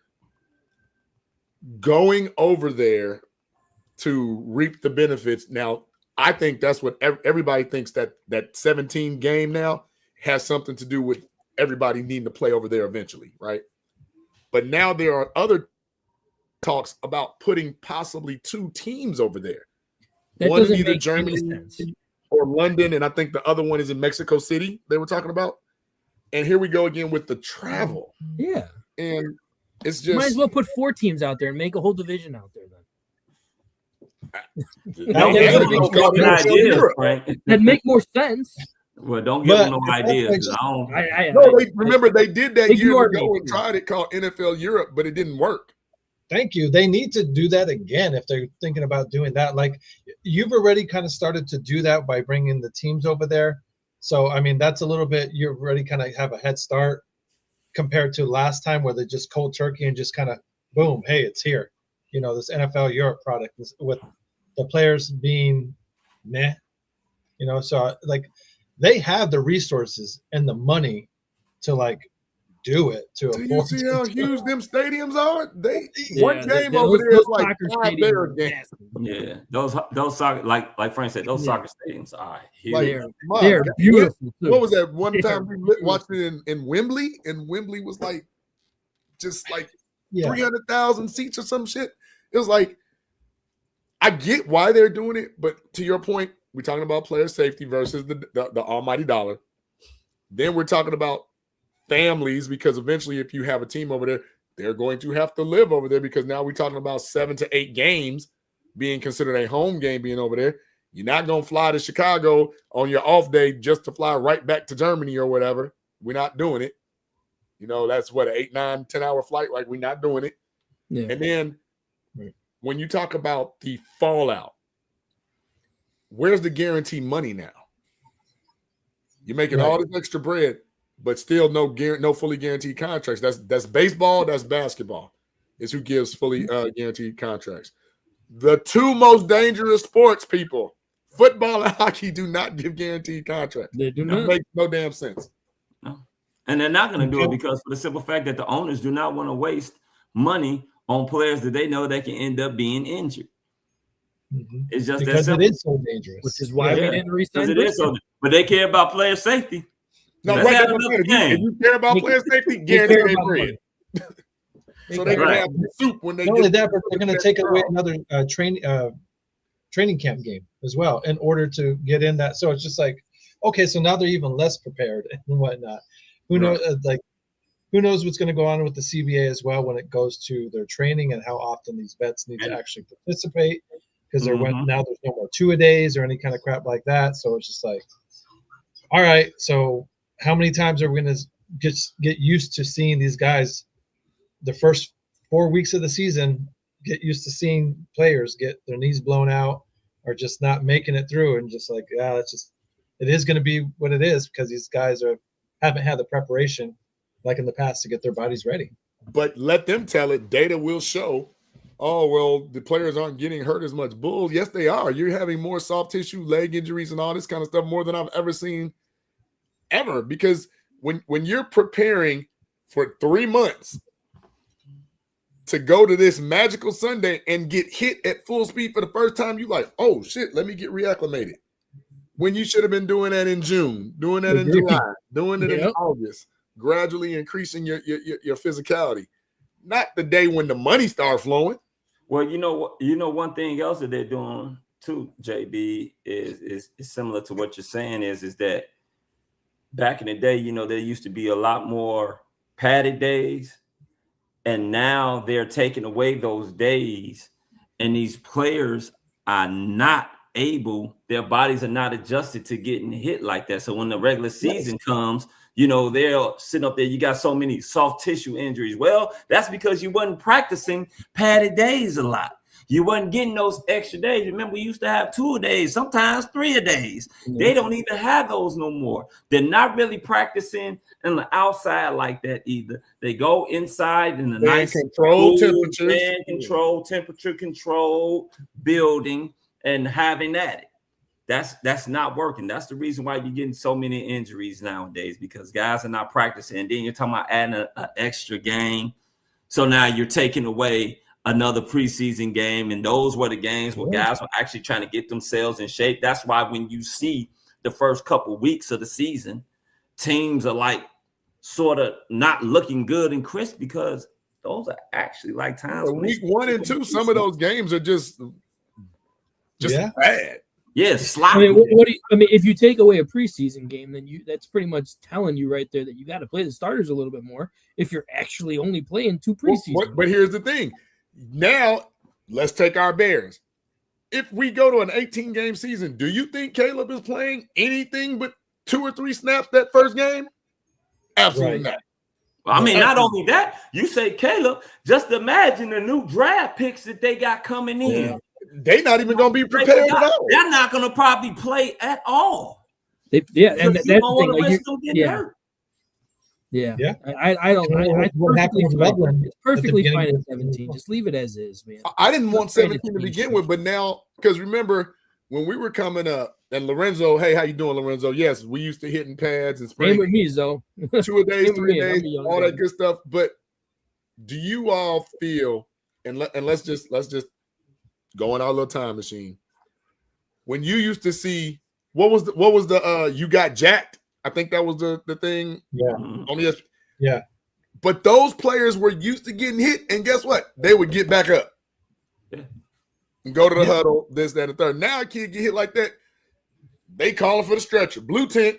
going over there to reap the benefits. Now, I think that's what everybody thinks, that 17 game now has something to do with everybody needing to play over there eventually, right? But now there are other talks about putting possibly 2 teams over there. That one in doesn't either make Germany sense. or London, and I think the other one is in Mexico City they were talking about. And here we go again with the travel. Yeah. And it's just, you might as well put 4 teams out there and make a whole division out there then. That'd make more sense. Well, don't give them no ideas. Remember they did that years ago and tried it, called NFL Europe, but it didn't work. Thank you. They need to do that again if they're thinking about doing that. Like, you've already kind of started to do that by bringing the teams over there. So, I mean, that's a little bit, you already kind of have a head start compared to last time where they just cold turkey and just kind of, boom, hey, it's here. You know, this NFL Europe product with the players being meh, you know, so like they have the resources and the money to like do it. Do you see how huge them stadiums are? One game over there is like 5 better games. Yeah, those soccer, like Frank said, those soccer stadiums are huge. They're beautiful. What was that one time we watched it in Wembley? And Wembley was like just like 300,000 seats or some shit. It was like, I get why they're doing it, but to your point, we're talking about player safety versus the almighty dollar. Then we're talking about families, because eventually if you have a team over there, they're going to have to live over there, because now we're talking about 7 to 8 games being considered a home game being over there. You're not going to fly to Chicago on your off day just to fly right back to Germany or whatever. We're not doing it. You know, that's what, an 8, 9, 10-hour flight. Like, we're not doing it. Yeah. And then when you talk about the fallout, where's the guaranteed money now? You're making all this extra bread, but still no fully guaranteed contracts. That's baseball, that's basketball. Is who gives fully guaranteed contracts. The 2 most dangerous sports, people, football and hockey, do not give guaranteed contracts. They do not. It makes no damn sense. No. And they're not going to do it because for the simple fact that the owners do not want to waste money on players that they know that can end up being injured. Mm-hmm. It's just because that simple. It is so dangerous. Which is why we didn't resign. It is so, but they care about player safety. No, right. If you care about player safety, guarantee they bread. So they can have soup when they. Not only that, but they're going to take away another training camp game as well in order to get in that. So it's just like, okay, so now they're even less prepared and whatnot. Who knows? Who knows what's going to go on with the CBA as well when it goes to their training and how often these vets need to actually participate, because now there's no more 2-a-days or any kind of crap like that. So it's just like, all right, so how many times are we going to get used to seeing these guys the first 4 weeks of the season, get used to seeing players get their knees blown out or just not making it through, and just like, it is going to be what it is, because these guys haven't had the preparation like in the past to get their bodies ready. But let them tell it. Data will show oh, well, the players aren't getting hurt as much. Bull, yes, they are. You're having more soft tissue, leg injuries, and all this kind of stuff more than I've ever seen ever. Because when you're preparing for 3 months to go to this magical Sunday and get hit at full speed for the first time, you like, oh shit, let me get reacclimated. When you should have been doing that in June, doing that in July, doing it in August, gradually increasing your physicality. Not the day when the money starts flowing. Well, you know what? One thing else that they're doing too, JB, is similar to what you're saying. Is that back in the day, there used to be a lot more padded days, and now they're taking away those days, and these players are not able. Their bodies are not adjusted to getting hit like that. So when the regular season comes, they'll sit up there. You got so many soft tissue injuries. Well, that's because you wasn't practicing padded days a lot. You wasn't getting those extra days. Remember, we used to have 2 days, sometimes 3 days. They don't even have those no more. They're not really practicing on the outside like that either. They go inside in the nice control temperatures, temperature control building and having at it. That's not working. That's the reason why you're getting so many injuries nowadays, because guys are not practicing. And then you're talking about adding an extra game. So now you're taking away another preseason game. And those were the games where guys were actually trying to get themselves in shape. That's why when you see the first couple weeks of the season, teams are like sort of not looking good and crisp, because those are actually like times. Week 1 and 2, some of those games are just bad. Yeah, sloppy. If you take away a preseason game, then that's pretty much telling you right there that you got to play the starters a little bit more if you're actually only playing 2 preseason. But here's the thing. Now, let's take our Bears. If we go to an 18-game season, do you think Caleb is playing anything but 2 or 3 snaps that first game? Absolutely not. Well, not only that, you say Caleb, just imagine the new draft picks that they got coming in. Yeah. They're not even going to be prepared at all. They're not going to probably play at all. And that's the thing. I don't. What happened with Loveland? It's perfectly fine at 17. Just leave it as is, man. I didn't want 17 to begin with, but now, because remember when we were coming up, and Lorenzo, hey, how you doing, Lorenzo? Yes, we used to hit in pads and spring. Same with me, though. 2 a days, 3 days, all that good stuff. But do you all feel? And let's just go in our little time machine. When you used to see what was the you got jacked? I think that was the thing. Yeah. But those players were used to getting hit, and guess what? They would get back up and go to the huddle, this, that, and the third. Now a kid get hit like that, they calling for the stretcher, blue tent.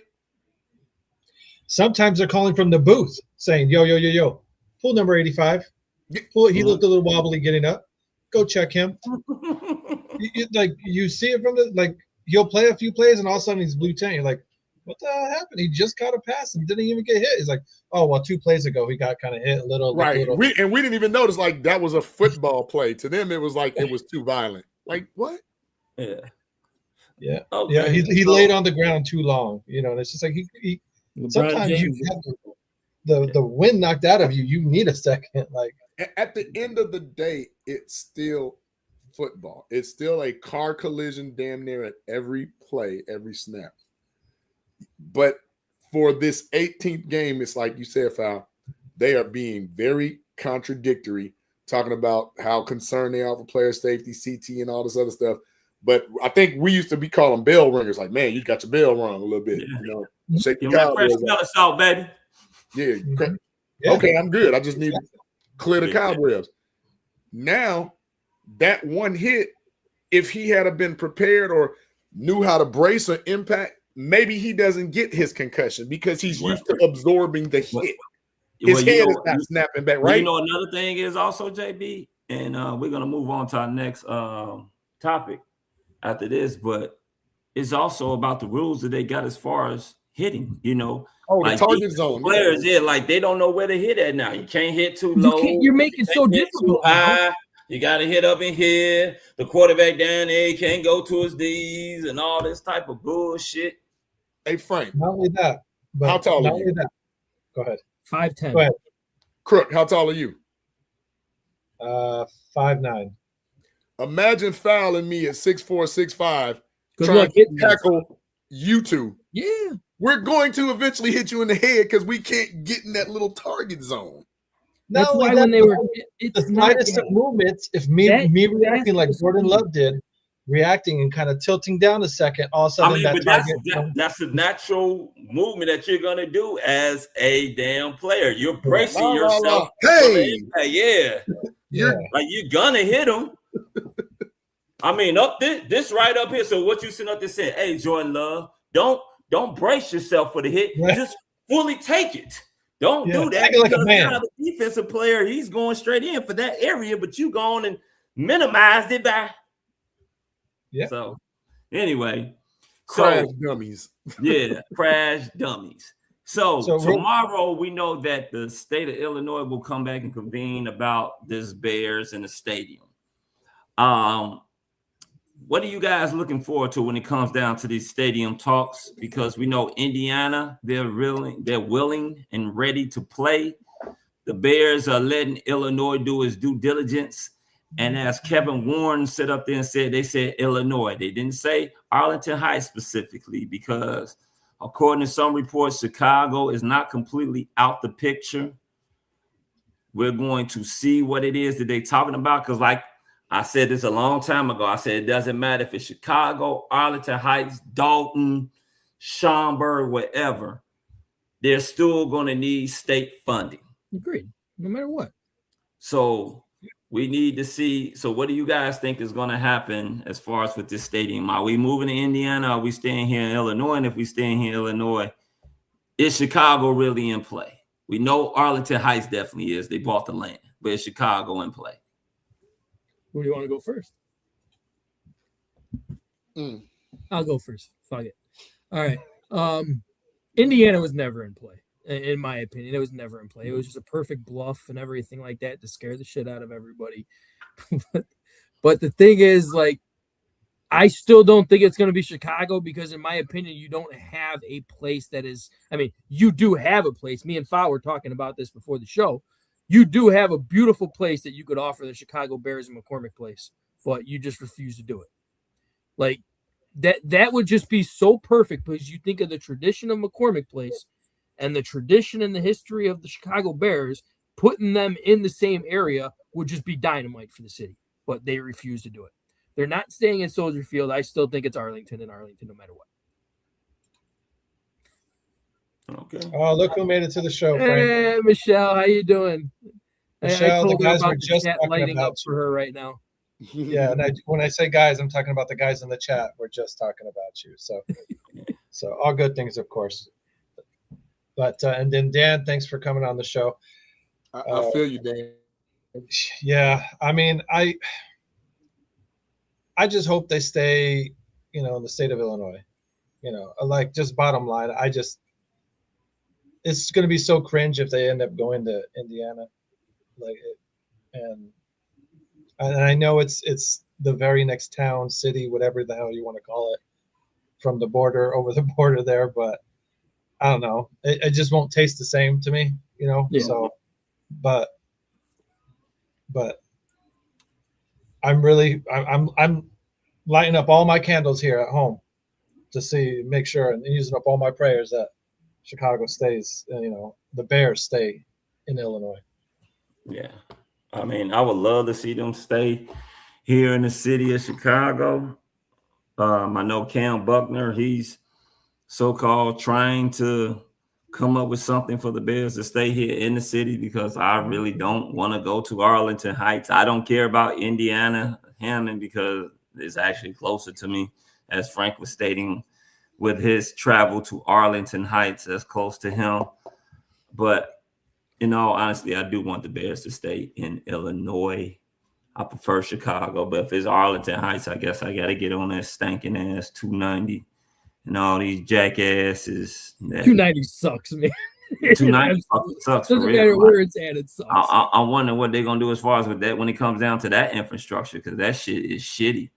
Sometimes they're calling from the booth saying, yo, pull number 85. He looked a little wobbly getting up. Go check him. You see it from he'll play a few plays and all of a sudden he's blue tent. You're like, what the hell happened? He just caught a pass and didn't even get hit. He's like, oh, well, 2 plays ago he got kind of hit a little. Right. We didn't even notice that was a football play. To them, it was like it was too violent. Like what? Yeah. Yeah. Okay. Yeah. He laid on the ground too long. And it's just like he sometimes you have the wind knocked out of you. You need a second. At the end of the day, it's still football. It's still a car collision damn near at every play, every snap. But for this 18th game, it's like you said, Fal, they are being very contradictory, talking about how concerned they are for player safety, CT, and all this other stuff. But I think we used to be calling bell ringers, like, man, you got your bell rung a little bit. Shake the cobwebs out, baby. Yeah. Okay, I'm good. I just need to clear the cobwebs. Now, that one hit, if he had been prepared or knew how to brace or impact, maybe he doesn't get his concussion because he's used to absorbing the hit. His head is not snapping back, right? Another thing is also, JB, and we're going to move on to our next topic after this, but it's also about the rules that they got as far as hitting, the target zone. Players, they don't know where to hit at now. You can't hit too low. You're making it so difficult. You got to hit up in here. The quarterback down there, he can't go to his D's and all this type of bullshit. Hey, Frank. Not only that, but how tall are you? Go ahead. 5'10". Go ahead. Crook, how tall are you? 5'9". Imagine fouling me at 6'4", 6'5", Good trying luck to hitting me. tackle you two. Yeah. We're going to eventually hit you in the head because we can't get in that little target zone. That's Not why only when that, they were, the it's slightest not of movements, if me reacting like Jordan Love did, reacting and kind of tilting down a second, all of a sudden but target. that's a natural movement that you're gonna do as a damn player. You're bracing yourself. Hey, yeah, you're like you're gonna hit him. I mean, up this right up here. So what you sitting up there saying? Hey, Jordan Love, don't brace yourself for the hit. Right. Just fully take it. Don't do that take it like a because man. now the defensive player, he's going straight in for that area, but you going and minimized it by. Yeah. So anyway, crash dummies. Yeah, crash dummies. So So tomorrow we know that the state of Illinois will come back and convene about this Bears in the stadium. What are you guys looking forward to when it comes down to these stadium talks? Because we know Indiana, they're willing and ready to play. The Bears are letting Illinois do his due diligence. And as Kevin Warren set up there and said, they said Illinois. They didn't say Arlington Heights specifically because according to some reports, Chicago is not completely out the picture. We're going to see what it is that they're talking about because like I said this a long time ago. I said it doesn't matter if it's Chicago, Arlington Heights, Dalton, Schaumburg, whatever. They're still going to need state funding. Agreed. No matter what. So we need to see. So what do you guys think is going to happen as far as with this stadium? Are we moving to Indiana? Are we staying here in Illinois? And if we stay here in Illinois, is Chicago really in play? We know Arlington Heights definitely is. They bought the land. But is Chicago in play? Who do you want to go first? I'll go first. Fuck it. All right. Indiana was never in play, in my opinion. It was never in play. It was just a perfect bluff and everything like that to scare the shit out of everybody. But the thing is, like, I still don't think it's going to be Chicago because, in my opinion, you don't have a place that is. I mean, you do have a place. Me and Fa were talking about this before the show. You do have a beautiful place that you could offer the Chicago Bears in McCormick Place, but you just refuse to do it. Like that would just be so perfect because you think of the tradition of McCormick Place and the tradition and the history of the Chicago Bears, putting them in the same area would just be dynamite for the city, but they refuse to do it. They're not staying in Soldier Field. I still think it's Arlington and Arlington no matter what. Okay. Oh, look who made it to the show, Frank. Hey, Michelle, how you doing? Michelle, I told the her guys about were the just chat talking lighting about up for her right now. Yeah, and when I say guys, I'm talking about the guys in the chat. We're just talking about you. So all good things, of course. But and then Dan, thanks for coming on the show. I feel you, Dan. Yeah, I mean, I just hope they stay, in the state of Illinois. Like just bottom line, it's going to be so cringe if they end up going to Indiana, and I know it's the very next town, city, whatever the hell you want to call it, from the border over the border there, but I don't know, it just won't taste the same to me, Yeah. So, but I'm lighting up all my candles here at home to make sure and using up all my prayers that Chicago stays, the Bears stay in Illinois. Yeah. I mean, I would love to see them stay here in the city of Chicago. I know Cam Buckner, he's so-called trying to come up with something for the Bears to stay here in the city because I really don't want to go to Arlington Heights. I don't care about Indiana, Hammond, because it's actually closer to me, as Frank was stating, with his travel to Arlington Heights, that's close to him. But in all honesty, I do want the Bears to stay in Illinois. I prefer Chicago, but if it's Arlington Heights, I guess I got to get on that stinking ass 290 and all these jackasses. 290 sucks, man. 290 sucks for Doesn't real. matter where it's at, it sucks. I wonder what they're going to do as far as with that when it comes down to that infrastructure, because that shit is shitty.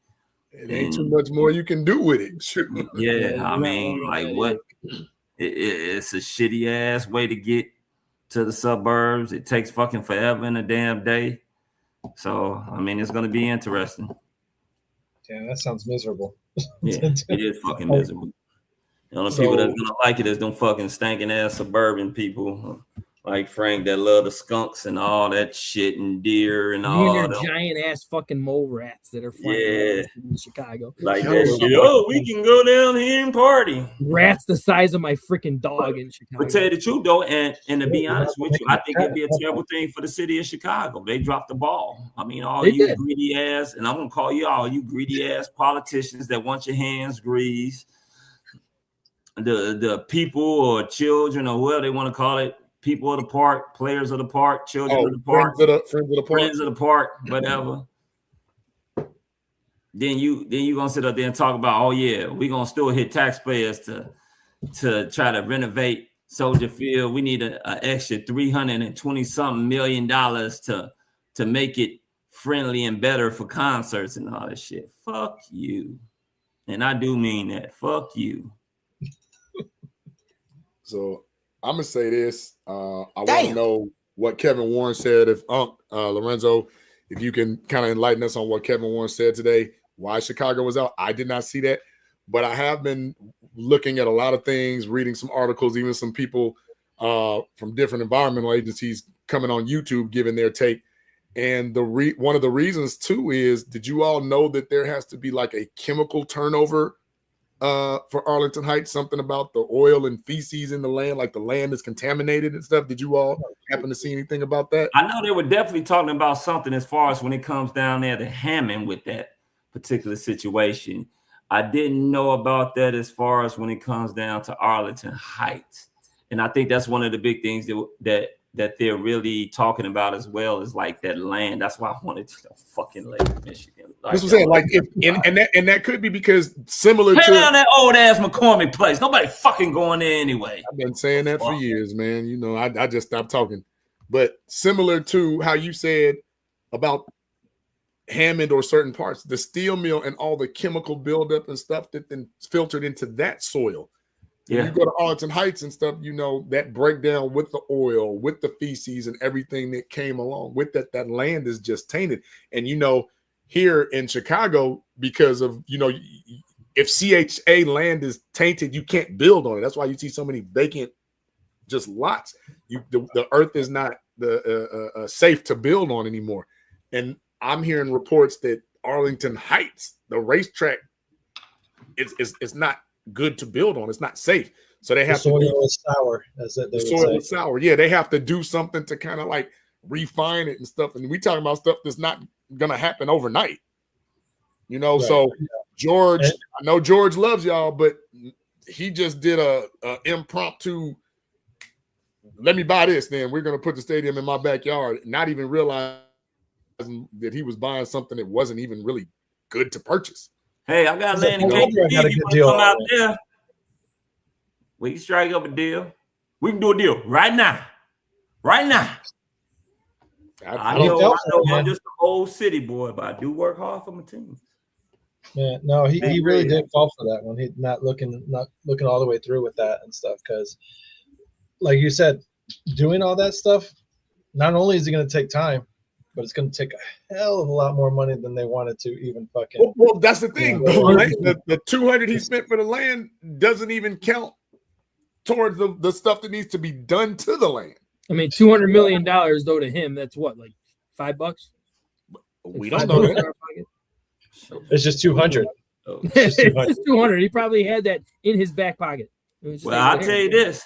It ain't too much more you can do with it. Yeah, I mean, like what? It's a shitty ass way to get to the suburbs. It takes fucking forever in a damn day. So I mean, it's going to be interesting. Yeah, that sounds miserable. Yeah, it is fucking miserable. The only people that's gonna like it is them fucking stinking ass suburban people like Frank that love the skunks and all that shit and deer and all their that. giant ass fucking mole rats that are flying around in Chicago. Like that shit. Oh, we can go down here and party. Rats the size of my freaking dog in Chicago. But tell you the truth though, and to be honest with you, I think it'd be a terrible thing for the city of Chicago. They dropped the ball. I mean, you greedy ass, and I'm gonna call you all you greedy ass politicians that want your hands greased. The people or children or whatever they want to call it, people of the park, players of the park, children of the park, friends of the park, whatever. Then you gonna sit up there and talk about, oh yeah, we're gonna still hit taxpayers to try to renovate Soldier Field. We need an extra $320-something million to make it friendly and better for concerts and all that shit. Fuck you. And I do mean that. Fuck you. So I'm gonna say this. I want to know what Kevin Warren said. If Lorenzo, if you can kind of enlighten us on what Kevin Warren said today, why Chicago was out. I did not see that, but I have been looking at a lot of things, reading some articles, even some people from different environmental agencies coming on YouTube giving their take. And one of the reasons too is, did you all know that there has to be like a chemical turnover for Arlington Heights, something about the oil and feces in the land, like the land is contaminated and stuff? Did you all happen to see anything about that? I know they were definitely talking about something as far as when it comes down there to Hammond with that particular situation. I didn't know about that as far as when it comes down to Arlington Heights. And I think that's one of the big things that they're really talking about as well, is like that land. That's why I wanted to fucking Lake Michigan. Like, that's what I'm saying. Like, and that could be because similar to down that old ass McCormick place. Nobody fucking going there anyway. I've been saying that for years, man. You know, I just stopped talking. But similar to how you said about Hammond or certain parts, the steel mill and all the chemical buildup and stuff that then filtered into that soil. Yeah. You go to Arlington Heights and stuff, you know, that breakdown with the oil, with the feces and everything that came along with that land is just tainted. And, you know, here in Chicago, because of, you know, if CHA land is tainted, you can't build on it. That's why you see so many vacant just lots. The earth is not safe to build on anymore. And I'm hearing reports that Arlington Heights, the racetrack, is not good to build on. It's not safe. So they have soil is sour, as it. The soil is sour. Yeah, they have to do something to kind of like refine it and stuff. And we talking about stuff that's not gonna happen overnight. You know, right. So George, I know George loves y'all, but he just did a impromptu. Let me buy this. Then we're gonna put the stadium in my backyard, not even realizing that he was buying something that wasn't even really good to purchase. Hey, I got land in KD. You want to come out there? We can strike up a deal. We can do a deal right now. Right now. I know I'm just an old city boy, but I do work hard for my team. Yeah, no, he really did fall for that one. He's not looking all the way through with that and stuff, because like you said, doing all that stuff, not only is it going to take time, but it's going to take a hell of a lot more money than they wanted to even fucking. Well, that's the thing. The $200 he spent for the land doesn't even count towards the stuff that needs to be done to the land. I mean, $200 million though to him, that's what, like $5? We don't know that. It's just 200. It's just 200. He probably had that in his back pocket. Well, I'll tell you this.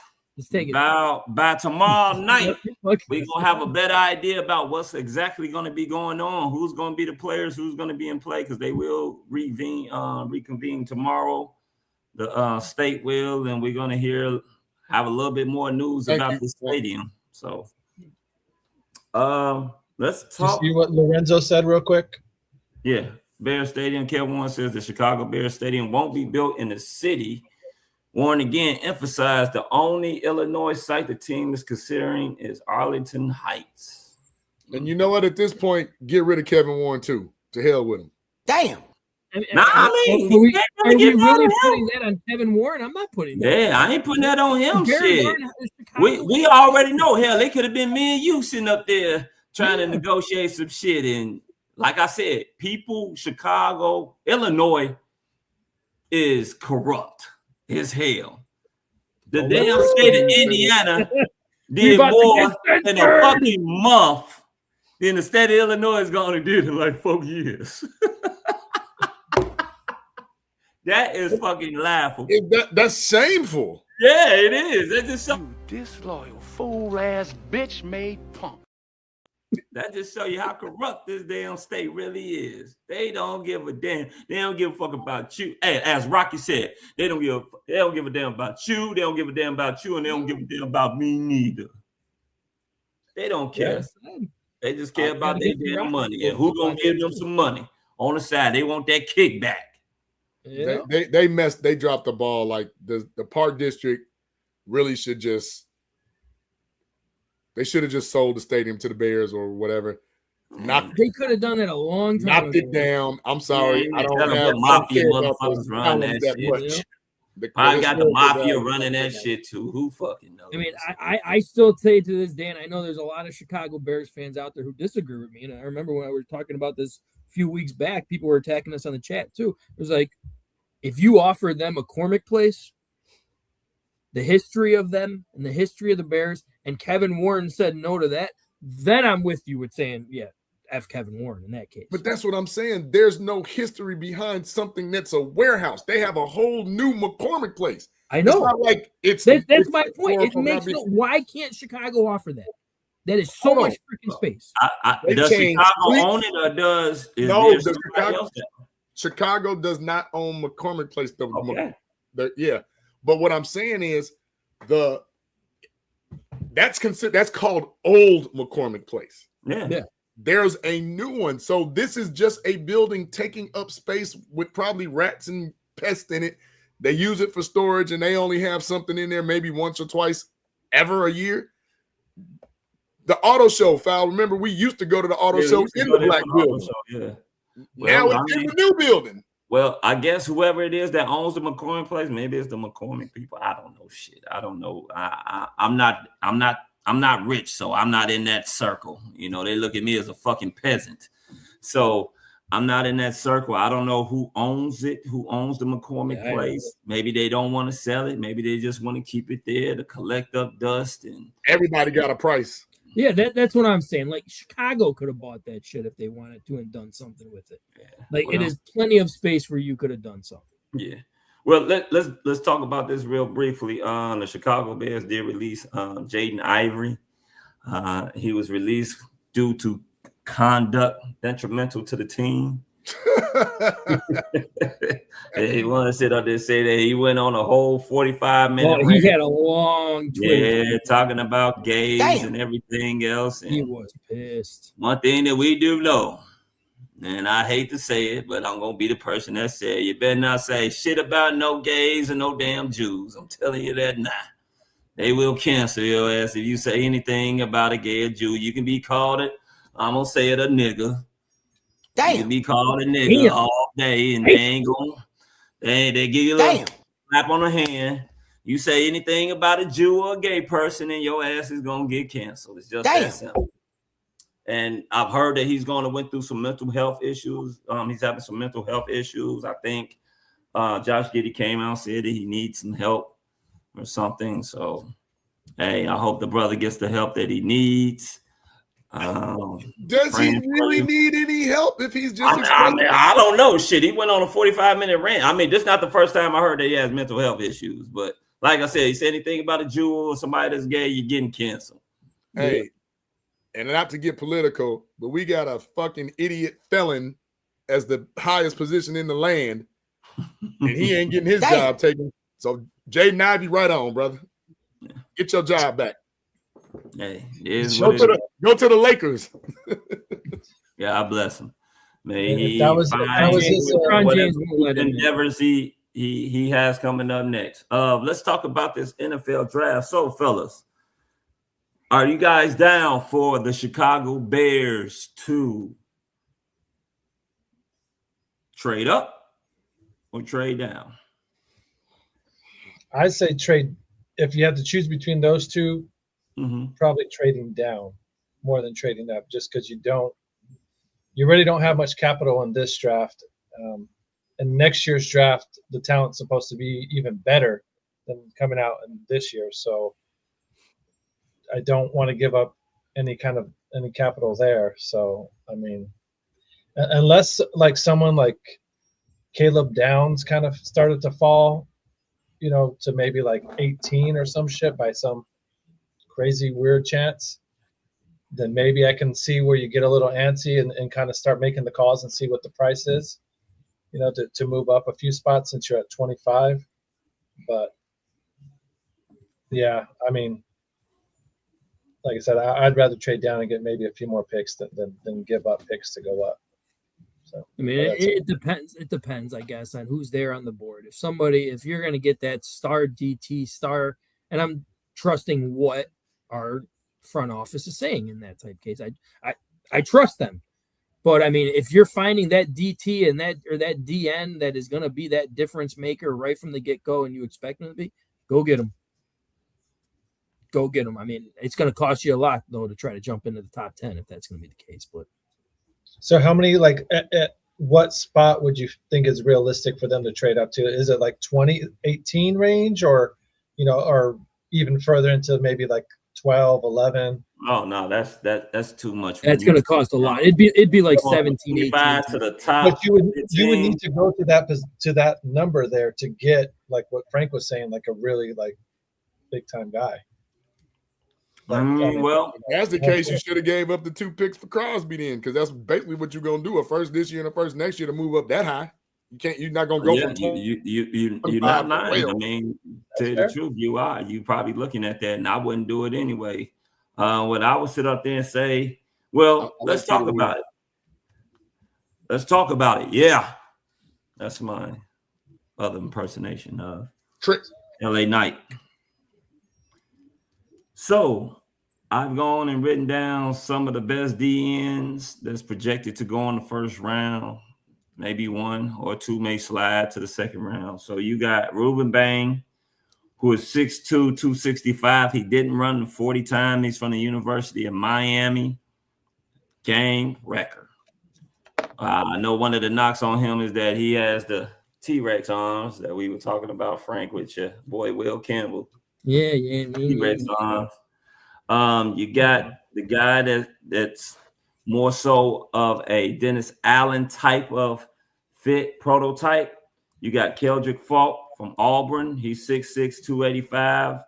Take it. By tomorrow night, we're gonna have a better idea about what's exactly going to be going on, who's going to be the players, who's going to be in play, because they will reconvene tomorrow. The state will, and we're going to have a little bit more news about the stadium. So, let's talk. Did you see what Lorenzo said real quick? Yeah, Bear Stadium. Kevin Warren says the Chicago Bears Stadium won't be built in the city. Warren again emphasized the only Illinois site the team is considering is Arlington Heights. And you know what? At this point, get rid of Kevin Warren too. To hell with him. Damn. I mean, are we really putting that on Kevin Warren? I'm not putting that. Yeah, I ain't putting that on him. Shit. We already know. Hell, it could have been me and you sitting up there trying to negotiate some shit. And like I said, people, Chicago, Illinois is corrupt as hell. The damn state of Indiana did more in a fucking month than the state of Illinois is going to do in like 4 years. That is fucking laughable. That's shameful. Yeah, it is. That's just so. You disloyal, fool-ass, bitch-made punk. That just show you how corrupt this damn state really is. They don't give a damn. They don't give a fuck about you. Hey, as Rocky said, they don't give a damn about you. They don't give a damn about you, and they don't give a damn about me neither. They don't care. They just care about their damn money and who gonna give them some money on the side. They want that kickback. Yeah. They messed. They dropped the ball. Like the Park District really should just. They should have just sold the stadium to the Bears or whatever. They could have done it a long time knocked it down. I'm sorry. I don't have mafia motherfuckers running that shit. Much. Probably got the mafia running that shit too. Who fucking knows? I mean, I still say to this day, and I know there's a lot of Chicago Bears fans out there who disagree with me. And I remember when I was talking about this a few weeks back, people were attacking us on the chat too. It was like, if you offered them a McCormick Place, the history of them and the history of the Bears, and Kevin Warren said no to that, then I'm with you with saying, yeah, F Kevin Warren in that case. But that's what I'm saying. There's no history behind something that's a warehouse. They have a whole new McCormick Place. I know. It's not like that's my point. It makes no. Why can't Chicago offer that? That is so much freaking space. Does Chicago own it or does? No, Chicago does not own McCormick Place. Yeah, but what I'm saying is that's called old McCormick Place. Yeah. There's a new one. So this is just a building taking up space with probably rats and pests in it. They use it for storage and they only have something in there maybe once or twice ever a year. The auto show, Foul. Remember, we used to go to the auto show in the black building. Now it's in the new building. Well, I guess whoever it is that owns the McCormick Place, maybe it's the McCormick people. I don't know shit. I don't know. I'm not rich, so I'm not in that circle. You know, they look at me as a fucking peasant. So I'm not in that circle. I don't know who owns it, who owns the McCormick Place. Maybe they don't want to sell it. Maybe they just want to keep it there to collect up dust. And everybody got a price. Yeah, that's what I'm saying. Like Chicago could have bought that shit if they wanted to and done something with it. Yeah. It is plenty of space where you could have done something. Yeah. Well, let's talk about this real briefly. The Chicago Bears did release Jaden Ivory. He was released due to conduct detrimental to the team. He want to sit up there and say that he went on a whole 45-minute. He had a long Twitter. Yeah, talking about gays and everything else. And he was pissed. One thing that we do know, and I hate to say it, but I'm gonna be the person that said, you better not say shit about no gays and no damn Jews. I'm telling you that now. They will cancel your ass if you say anything about a gay or Jew. You can be called it. I'm gonna say it, a nigga. You can be called a nigga all day, and they ain't gonna. They give you a little slap on the hand. You say anything about a Jew or a gay person, and your ass is gonna get canceled. It's just that simple. And I've heard that he's going to went through some mental health issues. He's having some mental health issues. I think Josh Giddey came out and said that he needs some help or something. So, hey, I hope the brother gets the help that he needs. Does he really need any help if he's just I don't know. Shit, he went on a 45-minute rant. I mean, this is not the first time I heard that he has mental health issues. But like I said, he said anything about a Jew or somebody that's gay, you're getting canceled. Hey, and not to get political, but we got a fucking idiot felon as the highest position in the land, and he ain't getting his job taken. So Jaden Ivey, right on, brother. Get your job back. Hey, go to the Lakers. Yeah, I bless him. Man, that was his endeavors he has coming up next. Let's talk about this NFL draft. So, fellas, are you guys down for the Chicago Bears to trade up or trade down? I'd say trade. If you have to choose between those two, probably trading down. more than trading up, just because you really don't have much capital in this draft. And next year's draft, the talent's supposed to be even better than coming out in this year. So I don't want to give up any capital there. So, I mean, unless like someone like Caleb Downs kind of started to fall, to maybe like 18 or some shit by some crazy weird chance, then maybe I can see where you get a little antsy and kind of start making the calls and see what the price is, to move up a few spots since you're at 25. But yeah, I mean, like I said, I'd rather trade down and get maybe a few more picks than give up picks to go up. So I mean, it depends. It depends, I guess, on who's there on the board. If you're going to get that star DT star, and I'm trusting what our front office is saying in that type case, I trust them. But I mean, if you're finding that DT and that DN that is going to be that difference maker right from the get go, and you expect them to be, go get them. Go get them. I mean, it's going to cost you a lot though to try to jump into the top 10 if that's going to be the case. But so, how many at what spot would you think is realistic for them to trade up to? Is it like 2018 range, or or even further into maybe like 12, 11? Oh no, that's too much. That's going to cost a lot. It'd be like 17, 18 to the top. But you would need to go to that number there to get like what Frank was saying, like a really like big time guy. Well, if that's the case, you should have gave up the 2 picks for Crosby then, because that's basically what you're gonna do, a first this year and a first next year to move up that high. You're not gonna go from you're not lying. I mean, to tell you the truth, you probably looking at that, and I wouldn't do it anyway. What I would sit up there and say, well, let's talk about it. Let's talk about it. Yeah, that's my other impersonation of Tricks. LA Knight. So I've gone and written down some of the best DNs that's projected to go in the first round. Maybe 1 or 2 may slide to the second round. So you got Ruben Bain, who is 6'2", 265. He didn't run the 40 time. He's from the University of Miami. Game wrecker. I know one of the knocks on him is that he has the T-Rex arms that we were talking about, Frank, with your boy Will Campbell. Yeah. T-Rex arms. You got the guy that's more so of a Dennis Allen type of fit prototype. You got Keldrick Falk from Auburn. He's 6'6", 285.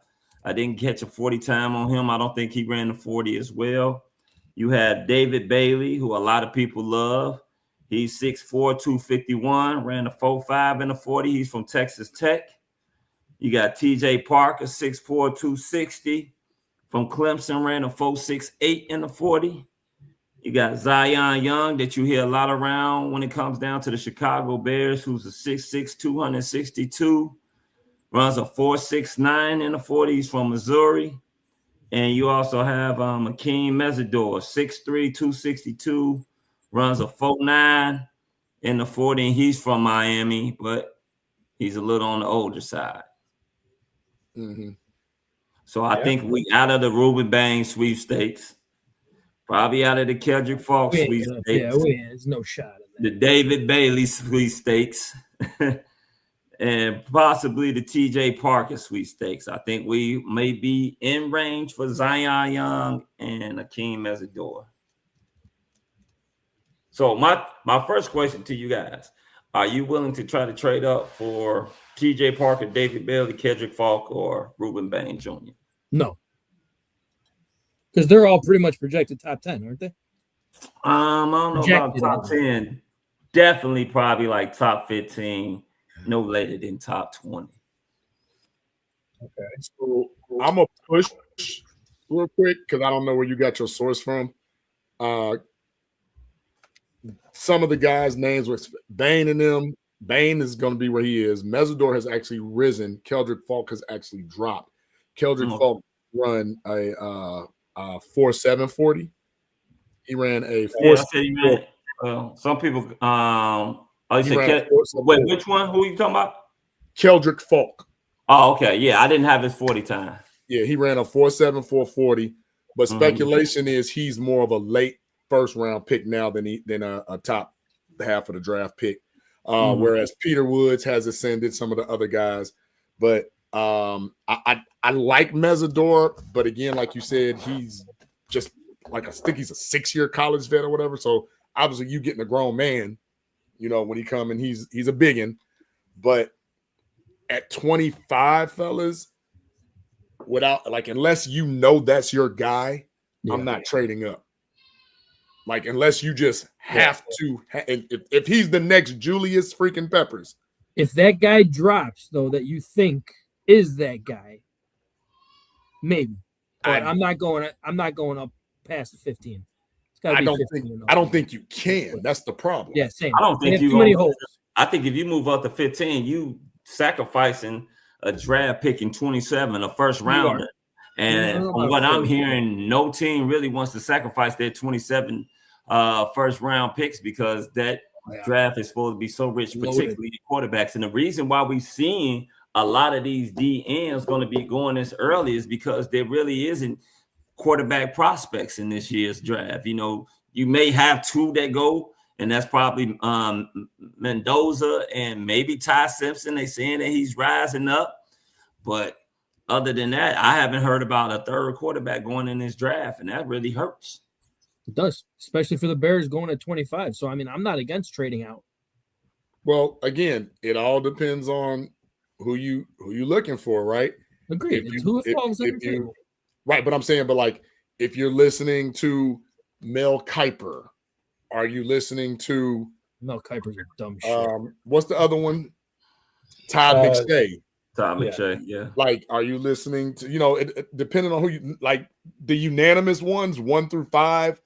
I didn't catch a 40 time on him. I don't think he ran the 40 as well. You have David Bailey, who a lot of people love. He's 6'4", 251, ran the 4.5 in the 40. He's from Texas Tech. You got TJ Parker, 6'4", 260 from Clemson, ran a 4.68 in the 40. You got Zion Young that you hear a lot around when it comes down to the Chicago Bears, who's a 6'6", 262, runs a 4.69 in the 40s from Missouri. And you also have Akeem Mesidor, 6'3", 262, runs a 4.9 in the 40, and he's from Miami, but he's a little on the older side. Mm-hmm. So I think we out of the Ruben Bain sweepstakes, probably out of the Keldrick Falk sweepstakes. There's no shot in that. The David Bailey sweepstakes, and possibly the TJ Parker sweepstakes. I think we may be in range for Zion Young and Akeem Mesidor. So my first question to you guys, are you willing to try to trade up for TJ Parker, David Bailey, Keldrick Falk, or Ruben Bain Jr.? No. Because they're all pretty much projected top 10, aren't they? I don't know about top 10. Definitely probably like top 15, no later than top 20. Okay. So I'm going to push real quick because I don't know where you got your source from. Some of the guys' names were Bain and them. Bain is going to be where he is. Mesidor has actually risen. Keldrick Falk has actually dropped. Keldrick Falk run a 4.7 40. He ran a 4. Some people. Wait, which one? Who are you talking about? Keldrick Falk. Oh, okay. Yeah, I didn't have his 40 time. Yeah, he ran a 4.7 440. But speculation is he's more of a late first round pick now than a top half of the draft pick. Whereas Peter Woods has ascended, some of the other guys. But I like Mesidor, but again, like you said, he's just like I think he's a 6-year college vet or whatever. So obviously you getting a grown man, when he come and he's a biggin. But at 25, fellas, unless that's your guy, I'm not trading up. Like, unless you just have to, and if he's the next Julius freaking Peppers. If that guy drops, though, that you think is that guy, maybe. But I'm not going up past the 15. I don't think you can. That's the problem. Yeah, same. I don't think too many holes. I think if you move up to 15, you sacrificing a draft pick in 27, a first rounder. And from what I'm hearing, no team really wants to sacrifice their 27 first round picks because that draft is supposed to be so rich, particularly the quarterbacks. And the reason why we've seen a lot of these DNs going to be going this early is because there really isn't quarterback prospects in this year's draft. You may have 2 that go, and that's probably Mendoza and maybe Ty Simpson. They're saying that he's rising up, but other than that, I haven't heard about a third quarterback going in this draft, and that really hurts. It does, especially for the Bears going at 25. So, I mean, I'm not against trading out. Well, again, it all depends on who you looking for, right? Agreed. Right, but I'm saying, if you're listening to Mel Kiper, are you listening to Mel Kiper's a dumb shit? What's the other one? Todd McShay. Todd McShay, yeah. Like, are you listening to, depending on who you like, the unanimous ones, 1 through 5,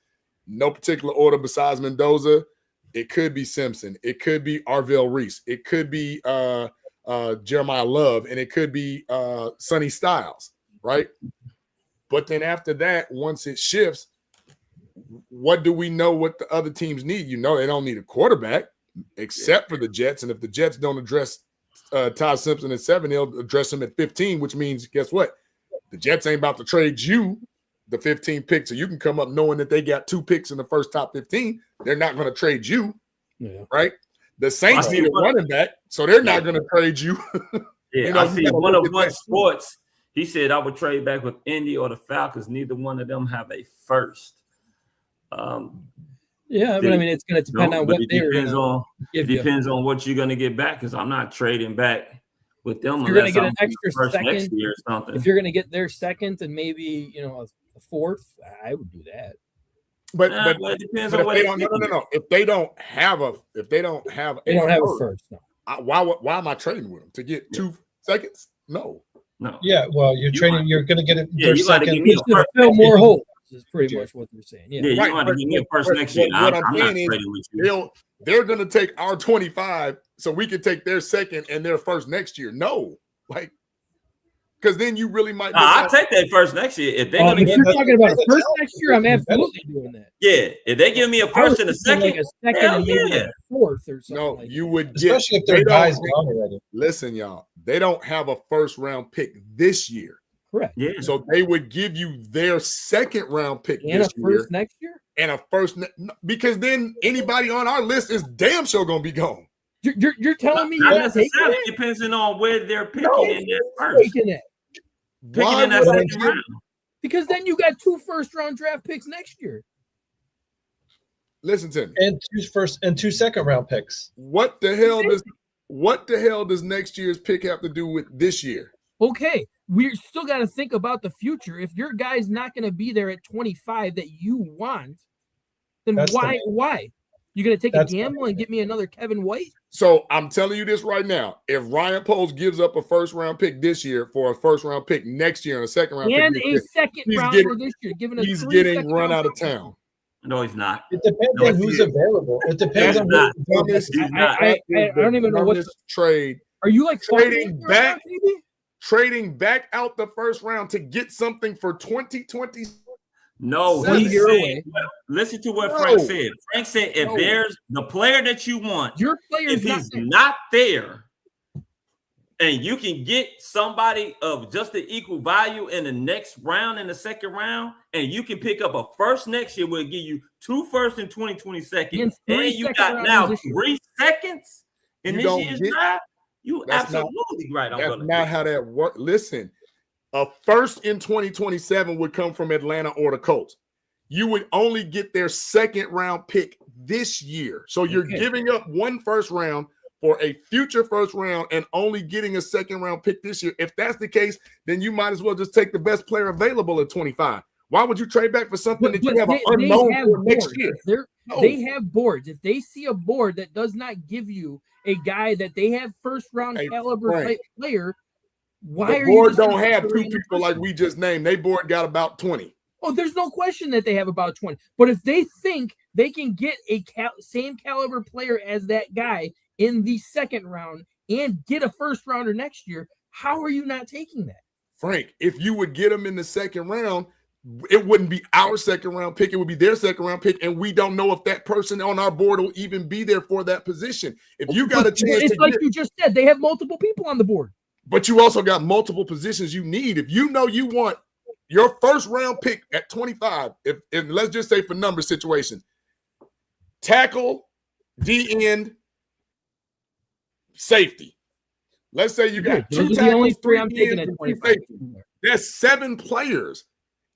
no particular order besides Mendoza. It could be Simpson. It could be Arvell Reese. It could be Jeremiah Love, and it could be Sonny Styles, right? But then after that, once it shifts, what do we know what the other teams need? They don't need a quarterback except for the Jets. And if the Jets don't address Todd Simpson at 7, they'll address him at 15, which means, guess what? The Jets ain't about to trade you the 15 pick, so you can come up knowing that they got 2 picks in the first top 15. They're not going to trade you, right? The Saints need a running back, so they're not going to trade you. I see one of One Sports. He said I would trade back with Indy or the Falcons. Neither one of them have a first. But I mean, it's going to depend on what it depends on what you're going to get back. Because I'm not trading back with them. You're going to get an extra second next year or something. If you're going to get their second and maybe a fourth, I would do that. But it depends on what. No. If they don't have a first. No. Why am I trading with them to get 2 seconds? No. Yeah, well, you're trading. You're going to get it. Yeah, you got to give me a first. Fill more holes. Is pretty much what they're saying. Yeah, you want to give me a first next year. I'm not trading with you. They're going to take our 25, so we can take their second and their first next year. No, because then you really might. I'll take that first next year if they're going to get. You're talking about a first next year. I'm absolutely doing that. Yeah, if they give me a first and a second, like a second and maybe a fourth or something. No, you would especially if their guys gone already. Listen, y'all, they don't have a first round pick this year. Correct. Yeah. So they would give you their second round pick and this a first year, next year, and a first because then anybody on our list is damn sure gonna be gone. You're telling me not necessarily depending on where they're picking in their first. Picking in that second round. Because then you got 2 first round draft picks next year. Listen to me. And 2 first and 2 second round picks. What the hell does next year's pick have to do with this year? Okay, we're still got to think about the future. If your guy's not going to be there at 25 that you want, then why? You're going to take a gamble and get me another Kevin White? So I'm telling you this right now. If Ryan Poles gives up a first round pick this year for a first round pick next year and a second round and pick a second round for this year, he's getting run out of town. No, he's not. It depends on who's available. It depends on I don't even know what trade. Are you like trading back out the first round to get something for 2020? No, listen to what Frank said. Frank said if there's the player that you want, your player if he's not there, and you can get somebody of just the equal value in the next round, in the second round, and you can pick up a first next year, we'll give you 2 firsts in 2022, and you got now 3 seconds in this year's draft. You absolutely right. That's not how that works. Listen, a first in 2027 would come from Atlanta or the Colts. You would only get their second round pick this year. So you're giving up 1 first round for a future first round and only getting a second round pick this year. If that's the case, then you might as well just take the best player available at 25. Why would you trade back for something that you have an unknown for next year? They have boards. If they see a board that does not give you a guy that they have first round caliber player, why the board don't have 2 people like we just named? They board got about 20. Oh, there's no question that they have about 20. But if they think they can get a same caliber player as that guy in the second round and get a first rounder next year, how are you not taking that? Frank, if you would get them in the second round, it wouldn't be our second round pick. It would be their second round pick. And we don't know if that person on our board will even be there for that position. If you got a chance, it's like you just said, they have multiple people on the board. But you also got multiple positions you need. If you know you want your first round pick at 25, if let's just say for number situation, tackle, D-end, safety. Let's say you got 2 tackles, 3 ends, and 3 safety. There's 7 players.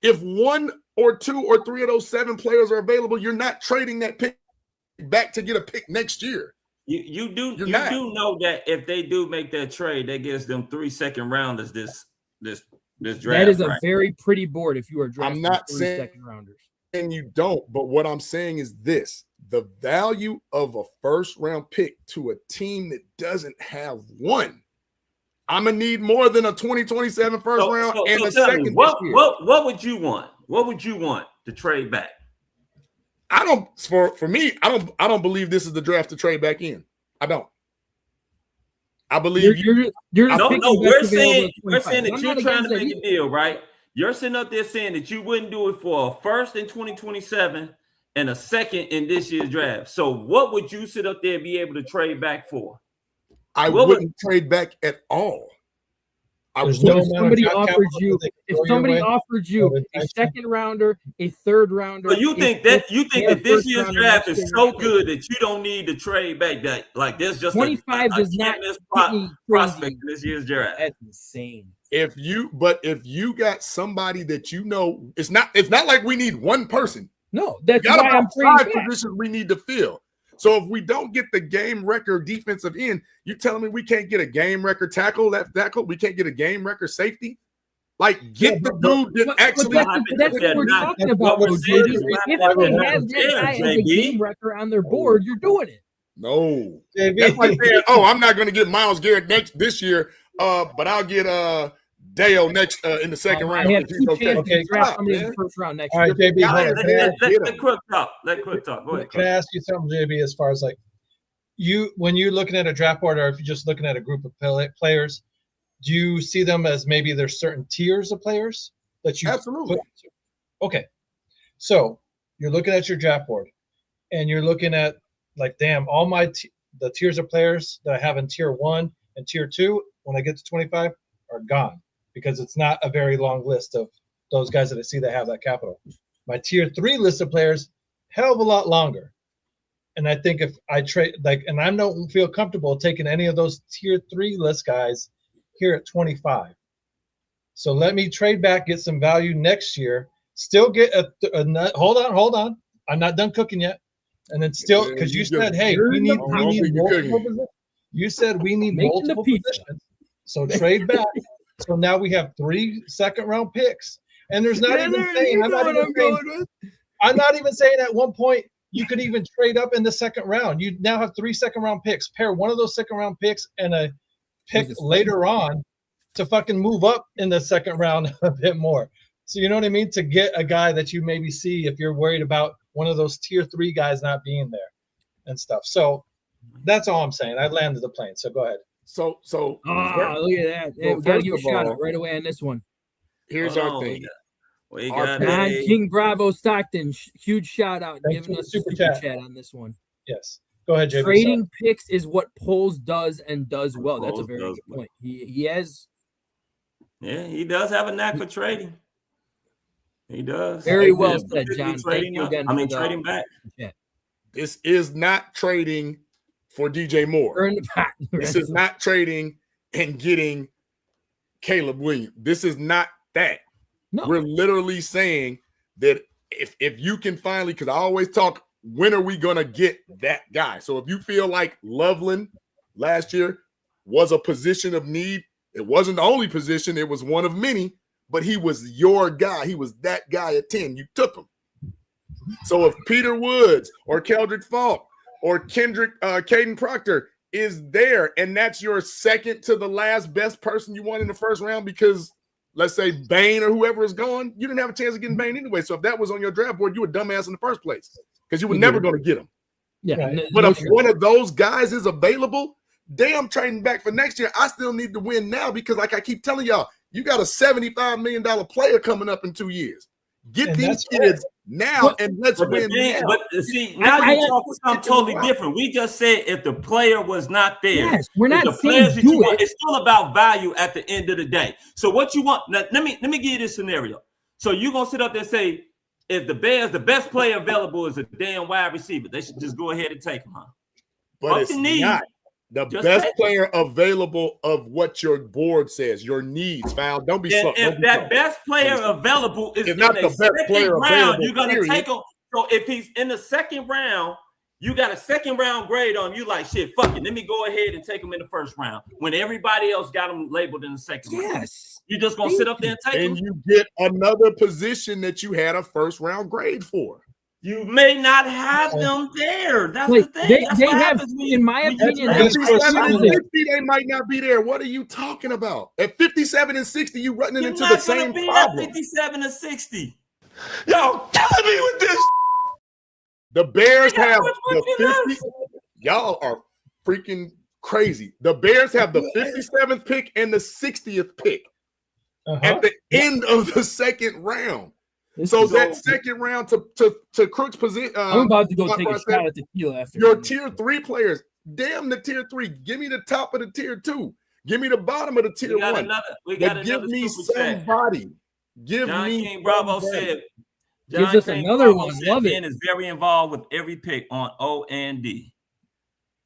If 1 or 2 or 3 of those 7 players are available, you're not trading that pick back to get a pick next year. You do know that if they do make that trade, that gives them 3 second rounders this draft. That is a very pretty board if you are drafting. I'm not 3 saying second rounders. And you don't, but what I'm saying is this: the value of a first round pick to a team that doesn't have one. I'm gonna need more than a 2027 first round and a second. What would you want? What would you want to trade back? I don't. For me, I don't believe this is the draft to trade back in. I don't. I believe we're saying that you're trying to make a deal, right? You're sitting up there saying that you wouldn't do it for a first in 2027 and a second in this year's draft. So what would you sit up there and be able to trade back for? I wouldn't trade back at all. If somebody offered you a second rounder, a third rounder. So you think that this year's draft is so good that you don't need to trade back? That like there's just 25 does not prospect in this year's draft. That's insane. If you got somebody that you know, it's not like we need one person. No, that's why I'm 5 back. positions we need to fill. So if we don't get the game record defensive end, you telling me we can't get a game record tackle, left tackle? We can't get a game record safety? Like, get the dude that actually. That's what we're talking about. If they have that guy as a game record on their board, you're doing it. No. That's like saying, I'm not going to get Myles Garrett this year, but I'll get Dale next in the second round. I have 2 chances to draft somebody in the first round next year. All right, JB. Let Quick talk. Go ahead. Can I ask you something, JB, as far as like when you're looking at a draft board, or if you're just looking at a group of players, do you see them as maybe there's certain tiers of players that you absolutely okay? So you're looking at your draft board, and you're looking at like, damn, all the tiers of players that I have in tier 1 and tier 2 when I get to 25 are gone, because it's not a very long list of those guys that I see that have that capital. My tier 3 list of players, hell of a lot longer. And I think if I trade, and I don't feel comfortable taking any of those tier 3 list guys here at 25. So let me trade back, get some value next year, still get hold on. I'm not done cooking yet. And then still, because you said, hey, we need multiple positions. You said we need multiple positions. So trade back. So now we have 3 second round picks. And there's not even saying, I'm not even saying at one point you could even trade up in the second round. You now have 3 second round picks. Pair one of those second round picks and a pick later on to fucking move up in the second round a bit more. So you know what I mean? To get a guy that you maybe see if you're worried about one of those tier 3 guys not being there and stuff. So that's all I'm saying. I landed the plane. So go ahead. So look at that. We gotta give a shout out right away on this one. Here's our thing. We got King Bravo Stockton, huge shout out, Thanks giving us super chat on this one. Yes. Go ahead, JB. Trading picks is what Poles does and does well. That's a very good point. He has. Yeah, he does have a knack for trading. He does. Very well said, John. Thank you again. Trading back. Yeah. This is not trading for DJ Moore. This is not trading and getting Caleb Williams. This is not that. No. We're literally saying that if you can finally, because I always talk, when are we going to get that guy? So if you feel like Loveland last year was a position of need, it wasn't the only position. It was one of many, but he was your guy. He was that guy at 10. You took him. So if Peter Woods or Keldrick Falk or Caden Proctor is there, and that's your second to the last best person you want in the first round because, let's say, Bain or whoever is gone, you didn't have a chance of getting Bain anyway. So if that was on your draft board, you were dumbass in the first place because you were never going to get him. Yeah. Right. But if one of those guys is available, damn, trading back for next year, I still need to win now because, like I keep telling y'all, you got a $75 million player coming up in 2 years. Get these kids now and let's win. But see, now you're talking something totally different. We just said if the player was not there, yes, we're not the saying players that you want, it. it's still about value at the end of the day. So what you want? Now, let me give you this scenario. So you're gonna sit up there and say, if the Bears, the best player available is a damn wide receiver, they should just go ahead and take him, huh? But it's not the best player available of what your board says, your needs, Val. Don't be slow. If that best player available is not the best player round, you're gonna period. take him. So if he's in the second round, you got a second round grade on him. You like shit. Fuck it. Let me go ahead and take him in the first round when everybody else got him labeled in the second round. Yes. You just gonna sit up there and take him. And you get another position that you had a first round grade for. You may not have them there. That's the thing. They have, in my opinion, at 57 and 60, they might not be there. What are you talking about? At 57 and 60, you running into the same problem. 57 and 60. Y'all killing me with this. The Bears have the 50. Y'all are freaking crazy. The Bears have the 57th pick and the 60th pick at the end of the second round. So that second round to Crook's position. I'm about to go take a shot at tequila after your tier 3 players. Damn the tier 3. Give me the top of the tier 2. Give me the bottom of the tier 1. Give me somebody. Give John me King Bravo said. Gives us another one. Love it. Is very involved with every pick on O and D.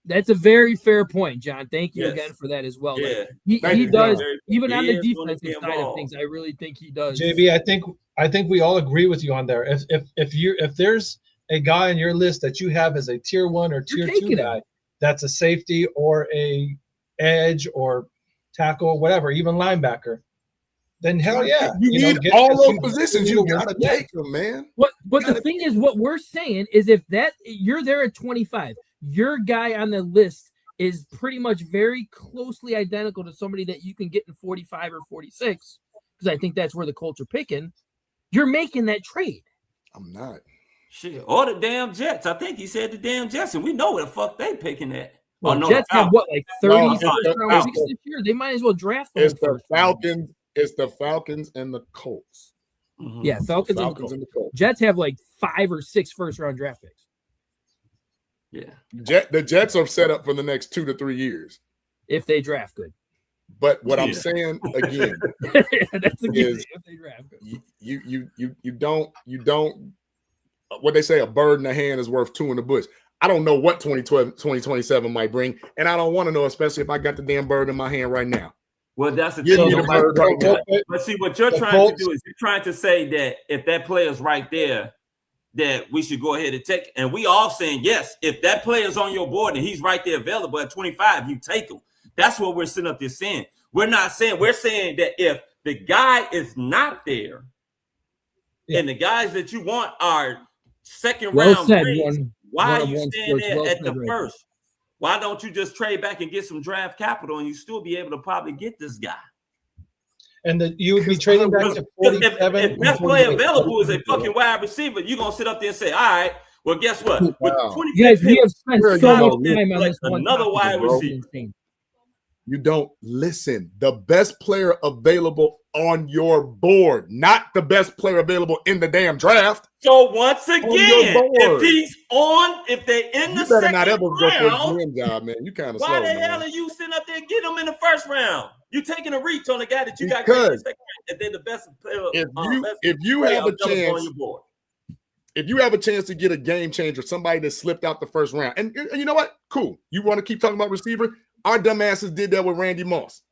That's a very fair point, John. Thank you again for that as well. Yeah. Like, he does, even on the defensive side of things, I really think he does. JB, I think we all agree with you on there. If there's a guy on your list that you have as a tier 1 or tier 2 guy, that's a safety or a edge or tackle, whatever, even linebacker, then hell yeah. You need all those positions. You gotta take them, man. But the thing is, what we're saying is if that you're there at 25, your guy on the list is pretty much very closely identical to somebody that you can get in 45 or 46, because I think that's where the Colts are picking. You're making that trade. I'm not. Shit, or the damn Jets. I think he said the damn Jets, and we know where the fuck they picking at. Well, Jets have what, like 30 first round picks this year? They might as well draft them. It's the Falcons. It's the Falcons and the Colts. Mm-hmm. Yeah, Falcons and the Colts. Jets have like 5 or 6 first round draft picks. Yeah, the Jets are set up for the next 2 to 3 years if they draft good. But what I'm saying again that's a good if they draft good. You don't what they say, a bird in the hand is worth 2 in the bush. I don't know what 2027 might bring, and I don't want to know, especially if I got the damn bird in my hand right now. Well, that's the thing. But see, what you're trying to do is you're trying to say that if that player's right there, that we should go ahead and take. And we all saying, yes, if that player's on your board and he's right there available at 25, you take him. That's what we're sitting up there saying. We're saying that if the guy is not there and the guys that you want are second round grades, why are you staying there at the first? Why don't you just trade back and get some draft capital and you still be able to probably get this guy? And you would be trading back to 47. If best player available is a fucking wide receiver, you're going to sit up there and say, all right, well, guess what? Wow. Guys, we have spent so much time on this one. Another wide receiver. You don't listen. The best player available on your board, not the best player available in the damn draft. So once again, if they're in the second round, you better not ever go for a GM job, man. You kind of slow. Why the hell are you sitting up there and get them in the first round? You taking a reach on the guy that you got in the second round, and then the best player. If you have a chance on your board, if you have a chance to get a game changer, somebody that slipped out the first round, and you know what? Cool. You want to keep talking about receiver? Our dumbasses did that with Randy Moss.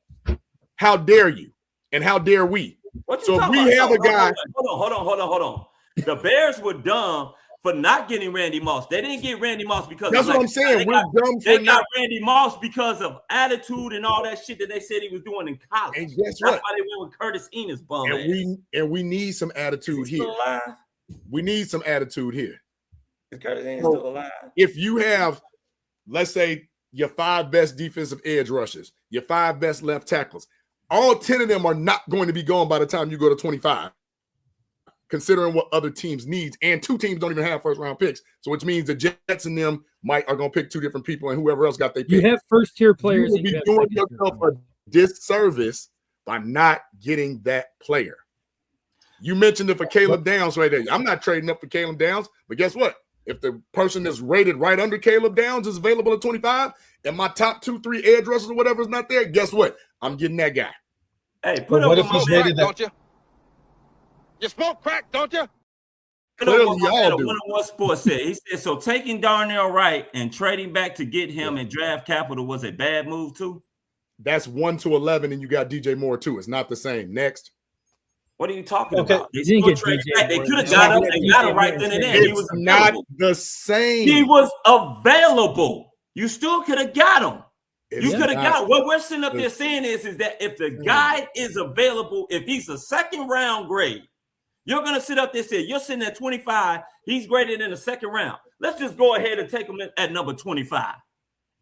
How dare you? And how dare we? So if we have a guy. Hold on. The Bears were dumb for not getting Randy Moss. They didn't get Randy Moss because that's what I'm saying. They got Randy Moss because of attitude and all that shit that they said he was doing in college. And guess what? That's why they went with Curtis Enos bum. And we need some attitude here. We need some attitude here. Is Curtis Enos still alive? If you have, let's say, your 5 best defensive edge rushers, your 5 best left tackles, all 10 of them are not going to be gone by the time you go to 25, considering what other teams needs. And 2 teams don't even have first-round picks, so which means the Jets and them are going to pick 2 different people, and whoever else got their pick. You have first-tier players. You will be doing yourself a disservice by not getting that player. You mentioned it for Caleb Downs right there. I'm not trading up for Caleb Downs, but guess what? If the person that's rated right under Caleb Downs is available at 25, and my top 2-3 edge rushers or whatever is not there, guess what? I'm getting that guy. Hey, what if he's rated don't you? You smoke crack, don't you? Clearly, y'all do. One Sports said. He said, so taking Darnell Wright and trading back to get him and draft capital was a bad move too? That's 1 to 11, and you got DJ Moore too. It's not the same. Next. What are you talking about? They didn't get DJ. They could have got him. They got him right then and there. He was not the same. He was available. You still could have got him. You could have got him. What we're sitting up there saying is that if the guy is available, if he's a second round grade, you're going to sit up there and say, you're sitting at 25. He's graded in the second round. Let's just go ahead and take him at number 25.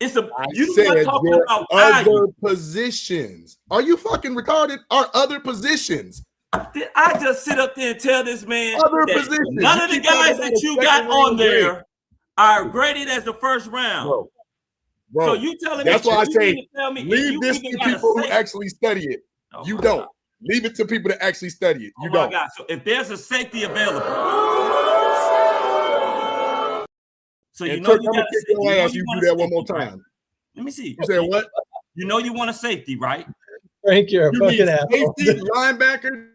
You said talking about other positions. Are you fucking retarded? Are other positions? Did I just sit up there and tell this man that none of the guys that you got on there are graded as the first round? Bro, so you telling me that's why I say leave this to people who actually study it. You don't. God. Leave it to people that actually study it. You don't. God. So if there's a safety available, so you know you got to your ass. You do that one more time. Let me see. You said what? You know you want a safety, right? Frank, you're a fucking asshole. Safety, linebacker.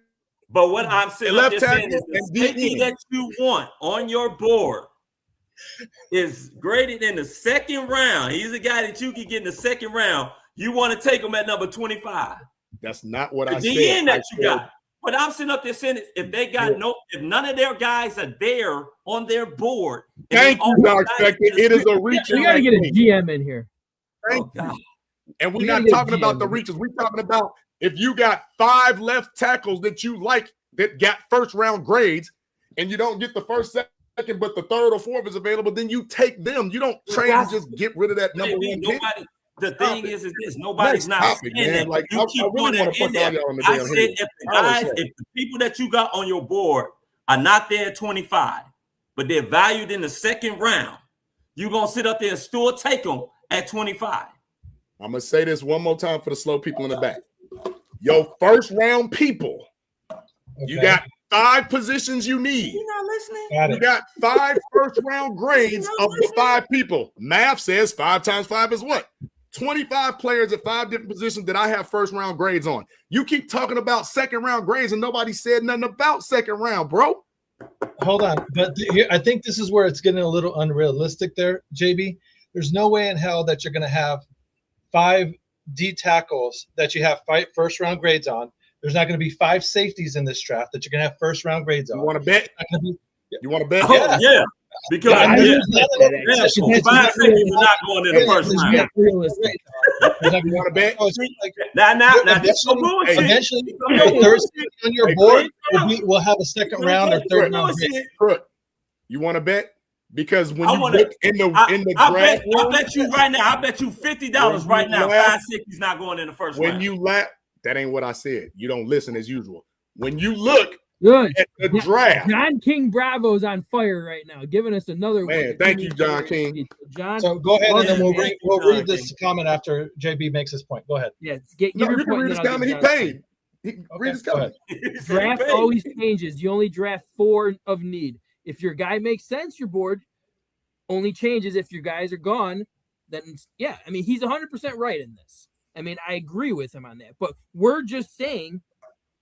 But what I'm saying, left tackle is the safety that you want on your board is graded in the second round. He's a guy that you can get in the second round. You want to take him at number 25. That's not what I said. The end that you got. But I'm sitting up there saying if they got if none of their guys are there on their board. Thank you, Dr. Spector. It is a reach. We got to get a GM in here. Thank you. And we're not talking about the reaches. We're talking about if you got 5 left tackles that you like that got first round grades and you don't get the first, second, but the third or fourth is available, then you take them. You don't trade and just get rid of that number 1 pick. The thing is this: nobody's not saying that. Like, you keep really want to put all y'all on the I damn said head. if the people that you got on your board are not there at 25, but they're valued in the second round, you're gonna sit up there and still take them at 25. I'm gonna say this one more time for the slow people in the back. Your first round people, you got 5 positions you need. You're not listening. You got 5 first round grades of the 5 people. Math says 5 times 5 is what? 25 players at 5 different positions that I have first round grades on. You keep talking about second round grades and nobody said nothing about second round, bro. Hold on. But I think this is where it's getting a little unrealistic there, JB. There's no way in hell that you're going to have 5 D tackles that you have 5 first round grades on. There's not going to be 5 safeties in this draft that you're going to have first round grades on. You want to bet? You want to bet? Oh, yeah. Because 5 safeties are not going in the first round. You want to bet? Now, this is bullshit. Eventually, the third safety on your board will have a second round or third round grade. You want to bet? Because when you look in the draft, I bet you right now. I bet you $50 right now. 5 safeties not going in the first round. When you laugh, that ain't what I said. You don't listen as usual. When you look Good. at the draft. John King Bravo's on fire right now, giving us another Man, one. thank you, John King. John, So go ahead, and then we'll John read this comment after JB makes his point. Go ahead. yeah, give No, your you can point. read and his then I'll comment. He give John's paid. Read his Go comment. ahead. Draft always changes. You only draft 4 of need. If your guy makes sense, your board only changes if your guys are gone. Then yeah, I mean he's 100% right in this. I mean I agree with him on that. But we're just saying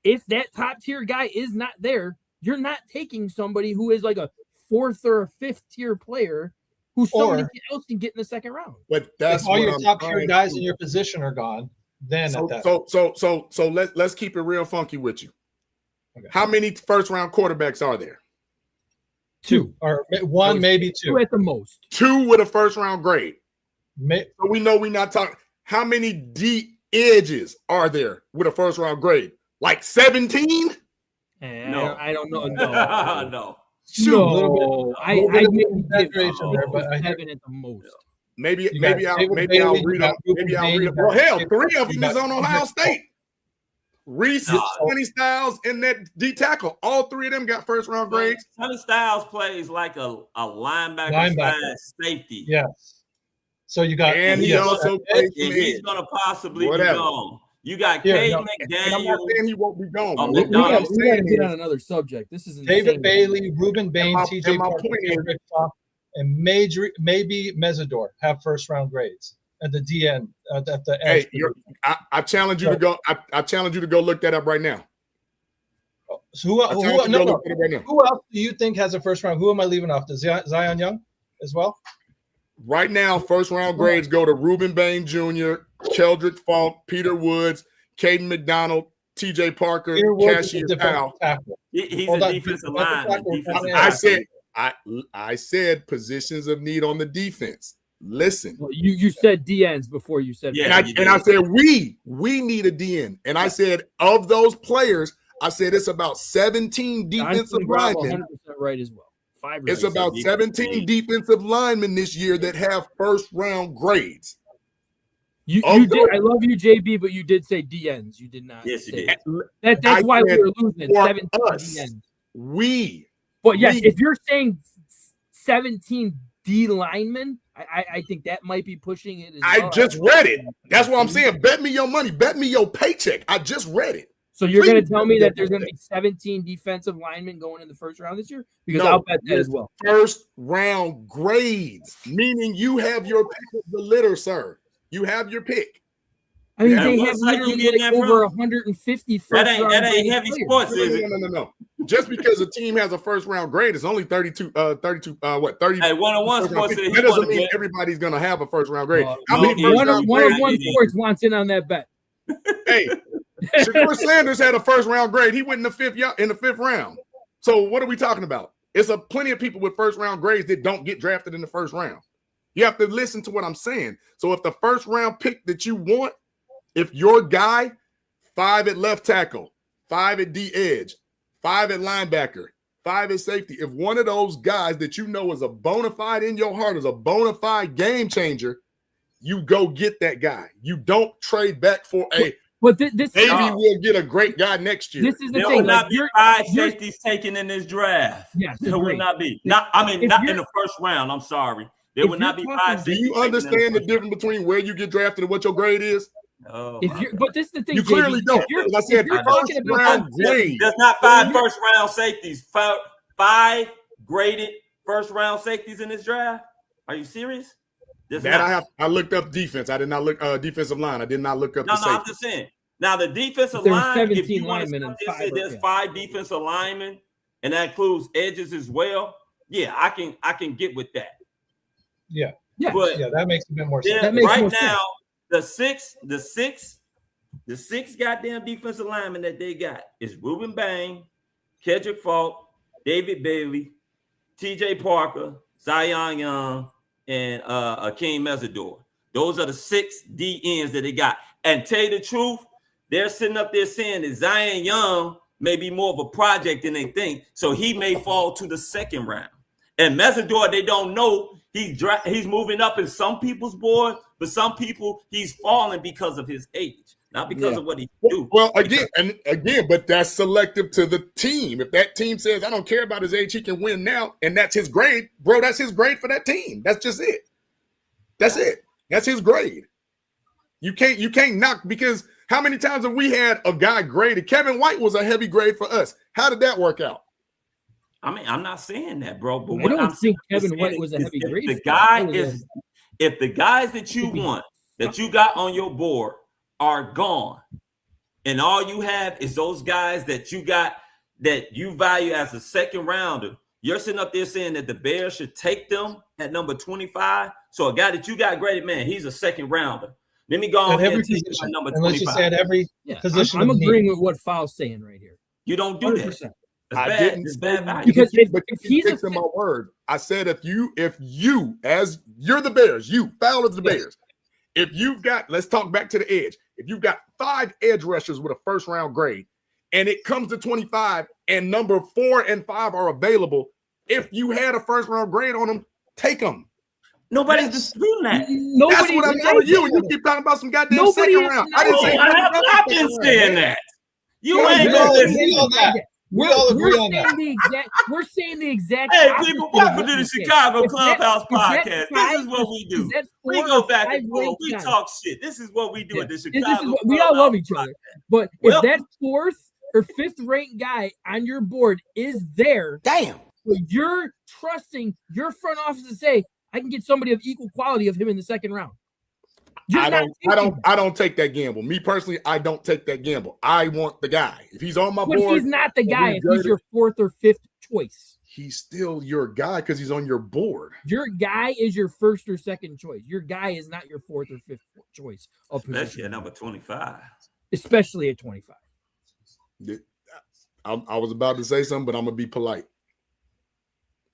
if that top tier guy is not there, you're not taking somebody who is like a 4th or a 5th tier player who somebody else can get in the second round. But that's If all what your I'm top tier trying guys to- in your position are gone, then So at that let's keep it real funky with you. Okay. How many first round quarterbacks are there? 2 or one, maybe 2 two. at the most. 2 with a first round grade. So we know we're not talking. How many D edges are there with a first round grade? Like 17? No. I don't know. No, No. Shoot. no. I little bit of maybe give exaggeration there, but I hear- 7 at the most. Maybe You got I'll David read Bailey, them. you got Maybe I'll Ruben read them. Bain, Well, you got hell, David- 3 of you them is got on Ohio Kendrick State. Reese, Sonny Styles, and that D tackle. All 3 of them got first round grades. Sonny Styles plays like a linebacker Linebacker. safety. Yes. So you got And he yes, also plays And some he's edge. going to possibly Whatever. be gone. You got Here, Cade no, And I'm not McDaniel. saying he won't be gone. Oh, What We McDonald. I'm gotta saying get on is, another subject. This is insane. David Bailey, Ruben Bain, And TJ my Parker, point is- Kendrick Fox, and maybe Mesidor have first round grades at the DN at the edge. hey, I challenge you to go. I challenge you to go look that up right now. So I challenge you to go look that up right now. who else do you think has a first round? Who am I leaving off? Does Zion Young as well? Right now, first round grades go to Ruben Bain Jr., Keldrick Funk, Peter Woods, Caden McDonald, TJ Parker, Peter Woods is Cashier a defensive Powell. tackle. He's Hold a on, defensive defensive lineman. tackle, Defensive I tackle. I said positions of need on the defense. Listen. Well, you said DNs before you said Yeah. And I said we need a DN. And I said of those players, I said it's about 17 defensive linemen. 100% right as well. 5 It's right. about 17 defensive linemen this year that have first round grades. You Of did. I love you, JB, but you did say DNs. You did not. Yes, you say did. That's I why we said were losing for 17 us. DNs. We But yes, we- if you're saying 17 D linemen, I think that might be pushing it. As I well. just read it. That's what I'm saying. Bet me your money. Bet me your paycheck. I just read it. So you're going to Please tell me bet that there's me going to be 17 defensive linemen going in the first round this year? Because No, I'll bet that as well. First round grades, meaning you have your pick of the litter, sir. You have your pick. I mean, Yeah, they what have site you literally getting like that over from? 150 first That ain't round graded heavy players. sports, is it? No. Just because a team has a first round grade, it's only 30. Hey, 101 Sports said he That doesn't wanna mean bet. everybody's gonna have a first round grade. Well, How no, many he- first One round of grades? one sports wants in on that bet. Hey, Shakur Sanders had a first round grade. He went in the fifth round. So what are we talking about? It's a plenty of people with first round grades that don't get drafted in the first round. You have to listen to what I'm saying. So if the first round pick that you want, if your guy 5 at left tackle, 5 at D edge, 5 at linebacker, 5 at safety, if one of those guys that you know is a bona fide in your heart is a bona fide game changer, you go get that guy. You don't trade back for a But this maybe we'll get a great guy next year. this is the There thing. will not Like, be you're, 5 you're- safeties taken in this draft. Yes, There will agreed. not be. If Not in you're- the first round. I'm sorry. There if will not be you're 5 talking- Do safeties. you taken in understand the first difference between where you get drafted and what your grade is? round. Oh, if my you're, God. but this is the thing. You JB, clearly don't. If you're, As I said, if you're first talking about round grade. There's not 5 you're- first round safeties. 5 graded first round safeties in this draft. Are you serious? There's That not. I looked up defense. I did not look defensive line. I did not look up No, the I'm safety. just saying. Now the defensive There were line, if 17 you want to linemen and just say 5 there's yeah. 5 defensive linemen, and that includes edges as well. Yeah, I can get with that. Yeah, But yeah, that makes a bit more yeah, sense. That makes right more now, the six goddamn defensive linemen that they got is Ruben Bain, Kendrick Falk, David Bailey, TJ Parker, Zion Young, and Akeem Mesidor. Those are the 6 DNs that they got. And tell you the truth, they're sitting up there saying that Zion Young may be more of a project than they think, so he may fall to the second round. And Mesidor, they don't know. He's moving up in some people's board, but some people he's falling because of his age. not because of what he do. Well, again, but that's selective to the team. If that team says, I don't care about his age, he can win now, and that's his grade, bro, that's his grade for that team. That's just it. That's it. That's his grade. You can't knock, because how many times have we had a guy graded? Kevin White was a heavy grade for us. How did that work out? I mean, I'm not saying that, bro. But I don't think Kevin White was a heavy grade. If the guys that you want, that you got on your board are gone, and all you have is those guys that you got that you value as a second rounder, you're sitting up there saying that the Bears should take them at number 25. So a guy that you got graded, man, he's a second rounder. Let me go on every and take position. number 25. And let's just say at every position. I'm agreeing with what Foul's saying right here. You don't do 100%. That. I didn't say bad because if he's fixing my word. I said if you as you're the Bears, you Foul is the Bears. If you've got, let's talk back to the edge. If you've got 5 edge rushers with a first round grade, and it comes to 25, and number 4 and 5 are available, if you had a first round grade on them, take them. Nobody's disputing that. That's what I'm telling you. And you keep talking about some goddamn second round. I didn't say I have not been saying that. You ain't gonna listen on that. We all agree on that. We're saying the exact. Hey, people, welcome to the Chicago Clubhouse podcast. This is what we do. We go back and forth. We talk shit. This is what we do at the Chicago. We all love each other. But if that 4th or 5th ranked guy on your board is there, damn, you're trusting your front office to say, I can get somebody of equal quality of him in the second round. I don't take that gamble. Me personally, I don't take that gamble. I want the guy. If he's on my board, he's not the guy. If he's your 4th or 5th choice, he's still your guy because he's on your board. Your guy is your 1st or 2nd choice. Your guy is not your 4th or 5th choice. Especially at number 25. Especially at 25. I was about to say something, but I'm gonna be polite.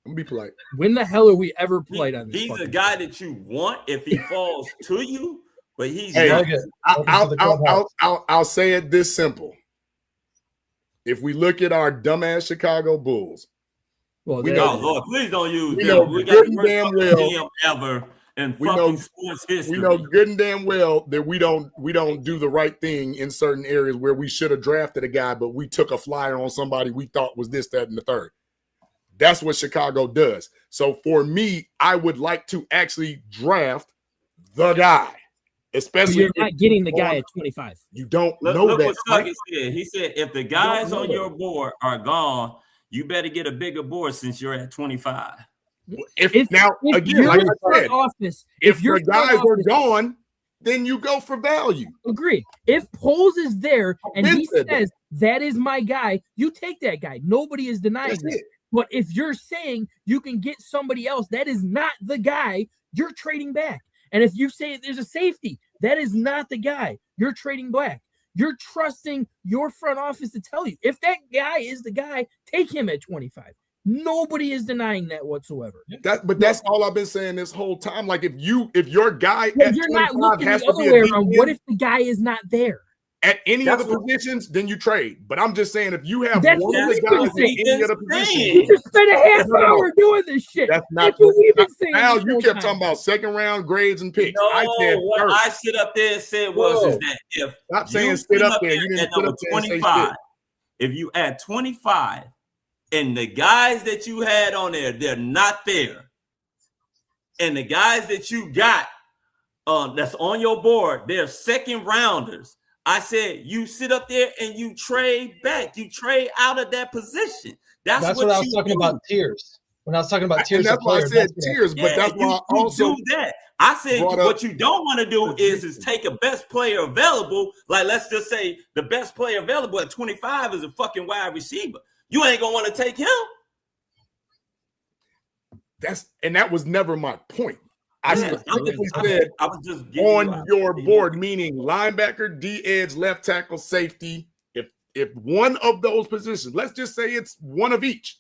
I'm gonna be polite. When the hell are we ever polite on this? He's a guy that you want if he falls to you, but he's not. I'll say it this simple. If we look at our dumbass Chicago Bulls, we know, Lord, please don't use we know we good and damn well ever in we fucking know sports history. We know good and damn well that we don't do the right thing in certain areas where we should have drafted a guy, but we took a flyer on somebody we thought was this, that, and the third. That's what Chicago does. So for me, I would like to actually draft the guy, especially. So you're not getting the guy at 25. You don't know look that. What Stuckey said. He said, if the guys on your board are gone, you better get a bigger board since you're at 25. If your guys are gone, then you go for value. Agree. If Poles is there and he says that is my guy, you take that guy. Nobody is denying that. But if you're saying you can get somebody else that is not the guy, you're trading back. And if you say there's a safety, that is not the guy, you're trading back. You're trusting your front office to tell you. If that guy is the guy, take him at 25. Nobody is denying that whatsoever. But that's all I've been saying this whole time. Like if your guy at you're 25 not looking has the to other be way a around. What if the guy is not there? At any other positions, then you trade. But I'm just saying, if you have that's one of the guys at any other position, you just spent a half hour doing this shit. That's not what we've been saying. Now you kept talking about second round grades and picks. No, I said what I sit up there and said was that if stop saying sit up there, you didn't sit up there and say shit. If you add 25 and the guys that you had on there, they're not there, and the guys that you got that's on your board, they're second rounders. I said you sit up there and you trade back. You trade out of that position. That's what I was talking about tiers. When I was talking about tiers, that's why I said tiers. But that's why I also do that. I said what you don't want to do is take a best player available. Like let's just say the best player available at 25 is a fucking wide receiver. You ain't gonna want to take him. That was never my point. I specifically said I was just on your board, meaning linebacker, D-edge, left tackle, safety. If one of those positions, let's just say it's one of each,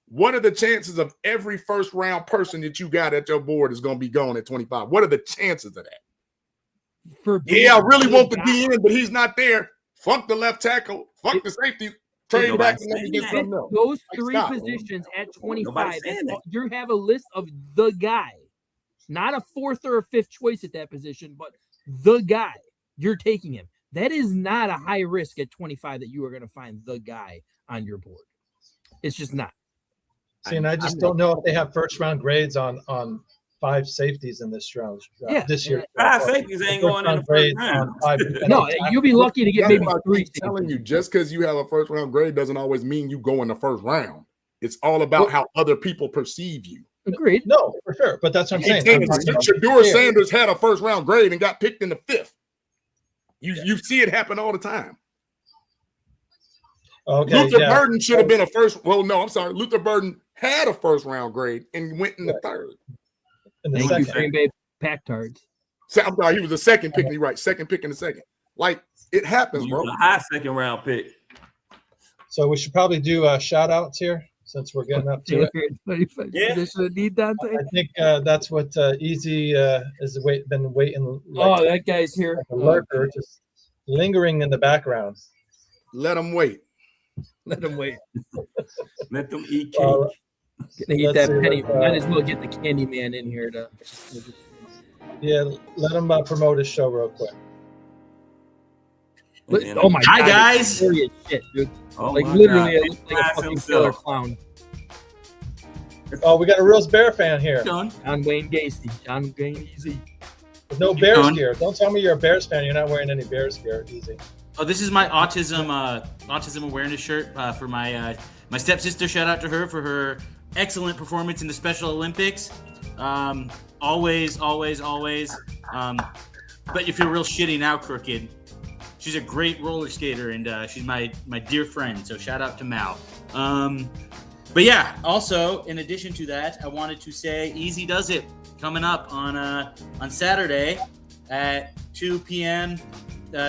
what are the chances of every first round person that you got at your board is going to be gone at 25? What are the chances of that? I really want the DN, but he's not there. Fuck the left tackle. Fuck the safety. Trade back and let me get something else. Those three positions at 25, you have a list of the guy. Not a 4th or a 5th choice at that position, but the guy. You're taking him. That is not a high risk at 25 that you are going to find the guy on your board. It's just not. See, and I just don't know if they have first round grades on 5 safeties in this round. This year. 5 safeties ain't going in the first round. No, you'll be lucky to get That's maybe why I 3 keep telling you, just because you have a first round grade doesn't always mean you go in the first round. It's all about how other people perceive you. Agreed. No, for sure. But that's what I'm saying. Shador Sanders had a first round grade and got picked in the 5th. You see it happen all the time. Okay, Luther Burden should have been a first. Well, no, I'm sorry. Luther Burden had a first round grade and went in the 3rd. In the Thank you, second. Green Bay Pack-Tards. So, I'm sorry, he was the second pick. You're right, second pick in the 2nd. Like it happens, You bro. was a high 2nd round pick. So we should probably do shout outs here since we're getting up to it. Yeah. Need Dante. I think that's what Easy has been waiting. Oh, that guy's here. Like a lurker, just lingering in the background. Let him wait. Let him wait. Let them eat cake. Gonna eat that penny. what, Might as well get the candy man in here to. Yeah, let him promote his show real quick. Oh my Hi, god! guys. Scary as shit, dude. Oh Like my literally, God. it looks like a fucking killer clown. Oh, we got a real Bear fan here. John Wayne Gacy. John Wayne Easy. With no Bears gear. Don't tell me you're a Bears fan. You're not wearing any Bears gear. Easy. Oh, this is my autism awareness shirt for my stepsister. Shout out to her for her excellent performance in the Special Olympics. Always. But you feel real shitty now, Crooked. She's a great roller skater, and she's my dear friend. So shout out to Mal. But yeah, also in addition to that, I wanted to say Easy Does It coming up on Saturday at 2 p.m.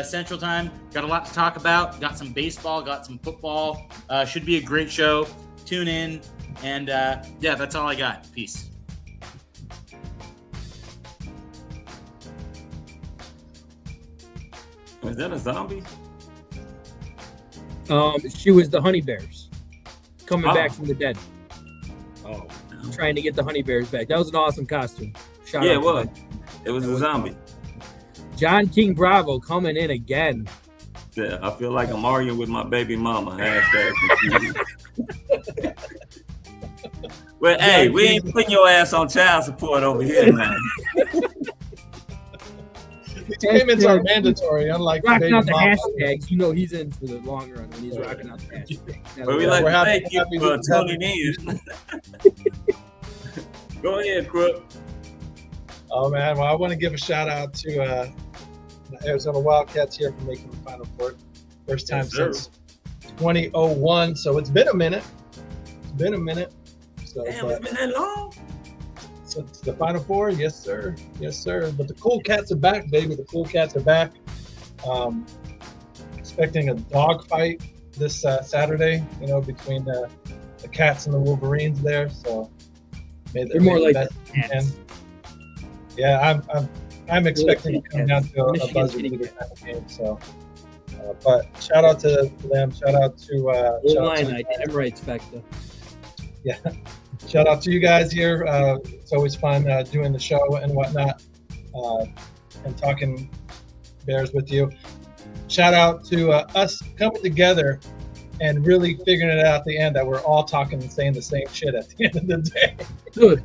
Central Time. Got a lot to talk about. Got some baseball. Got some football. Should be a great show. Tune in, and yeah, that's all I got. Peace. Is that a zombie? She was the Honey Bears coming Oh. back from the dead. Oh, Trying to get the Honey Bears back. That was an awesome costume. Shout yeah, out it to was. them. It was a zombie. John King Bravo coming in again. Yeah, I feel like I'm arguing with my baby mama. Hashtag. Well, hey, we ain't putting your ass on child support over here, man. These payments are mandatory, unlike Rocking baby out the mama. hashtags. You know he's in for the long run when he's rocking out the hashtags. But we like We're to happy- thank you happy for to tuning in. Go ahead, Crook. Oh man, well I want to give a shout out to the Arizona Wildcats here for making the Final Four. First time Yes, sir. since 2001, so it's been a minute. So, Damn, it's been that long. so it's the Final Four, yes sir. But the Cool Cats are back, baby. The Cool Cats are back. Expecting a dogfight this Saturday, between the Cats and the Wolverines there. So They're more like best the Cats. can. Yeah, I'm expecting to come down to a Michigan buzzer City beater kind of game. So, but shout out to them. Shout out to I'm right, Spectre. shout out to you guys here. It's always fun doing the show and whatnot, and talking Bears with you. Shout out to us coming together and really figuring it out at the end that we're all talking and saying the same shit at the end of the day. Dude,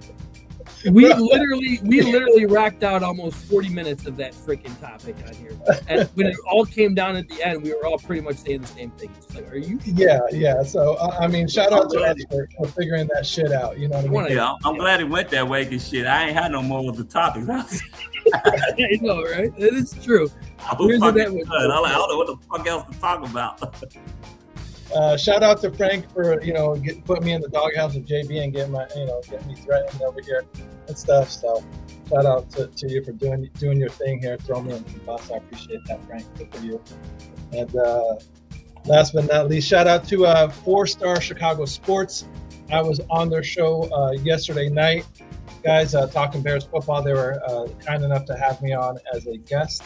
we literally racked out almost 40 minutes of that freaking topic on here. And when it all came down at the end, we were all pretty much saying the same thing. It's like, are you? Yeah. So I mean, shout out to us for figuring that shit out. You know what I mean? Yeah, I'm glad it went that way because shit, I ain't had no more of the topics. I know, right? It is true. I was Here's fucking what that was. done. I don't know what the fuck else to talk about. Shout out to Frank for putting me in the doghouse with JB and getting me threatened over here and stuff. So shout out to you for doing your thing here, throwing me in the bus. I appreciate that, Frank. Good for you. And last but not least, shout out to 4-Star Chicago Sports. I was on their show yesterday night, guys, talking Bears football. They were kind enough to have me on as a guest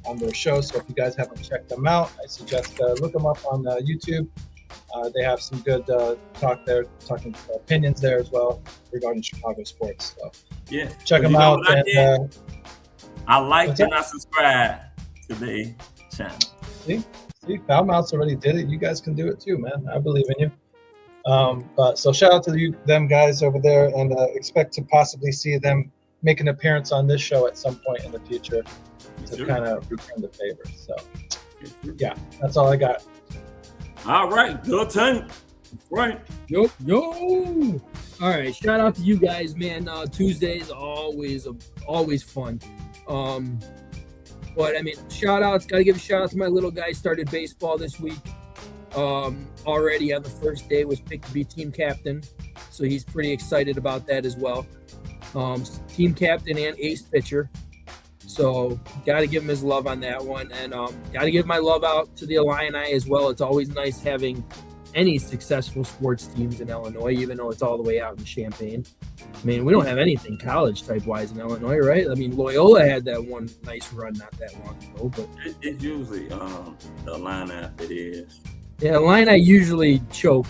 on their show. So if you guys haven't checked them out, I suggest look them up on YouTube. They have some good talk there, talking opinions there as well regarding Chicago sports. So Yeah, check them you know out. what I And liked and I subscribed today channel. See, Foulmouths already did it. You guys can do it too, man. I believe in you. But so shout out to them guys over there, and expect to possibly see them make an appearance on this show at some point in the future to kind of return the favor. So yeah, that's all I got. All right, good time. Right. Yo. All right, shout out to you guys, man. Tuesdays always fun. But I mean, shout outs. Got to give a shout out to my little guy. Started baseball this week. Already on the first day was picked to be team captain, so he's pretty excited about that as well. Team captain and ace pitcher. So got to give him his love on that one, and got to give my love out to the Illini as well. It's always nice having any successful sports teams in Illinois, even though it's all the way out in Champaign. I mean, we don't have anything college type wise in Illinois, right? I mean, Loyola had that one nice run not that long ago, but it's usually the lineup. It is. Yeah, Illini usually choke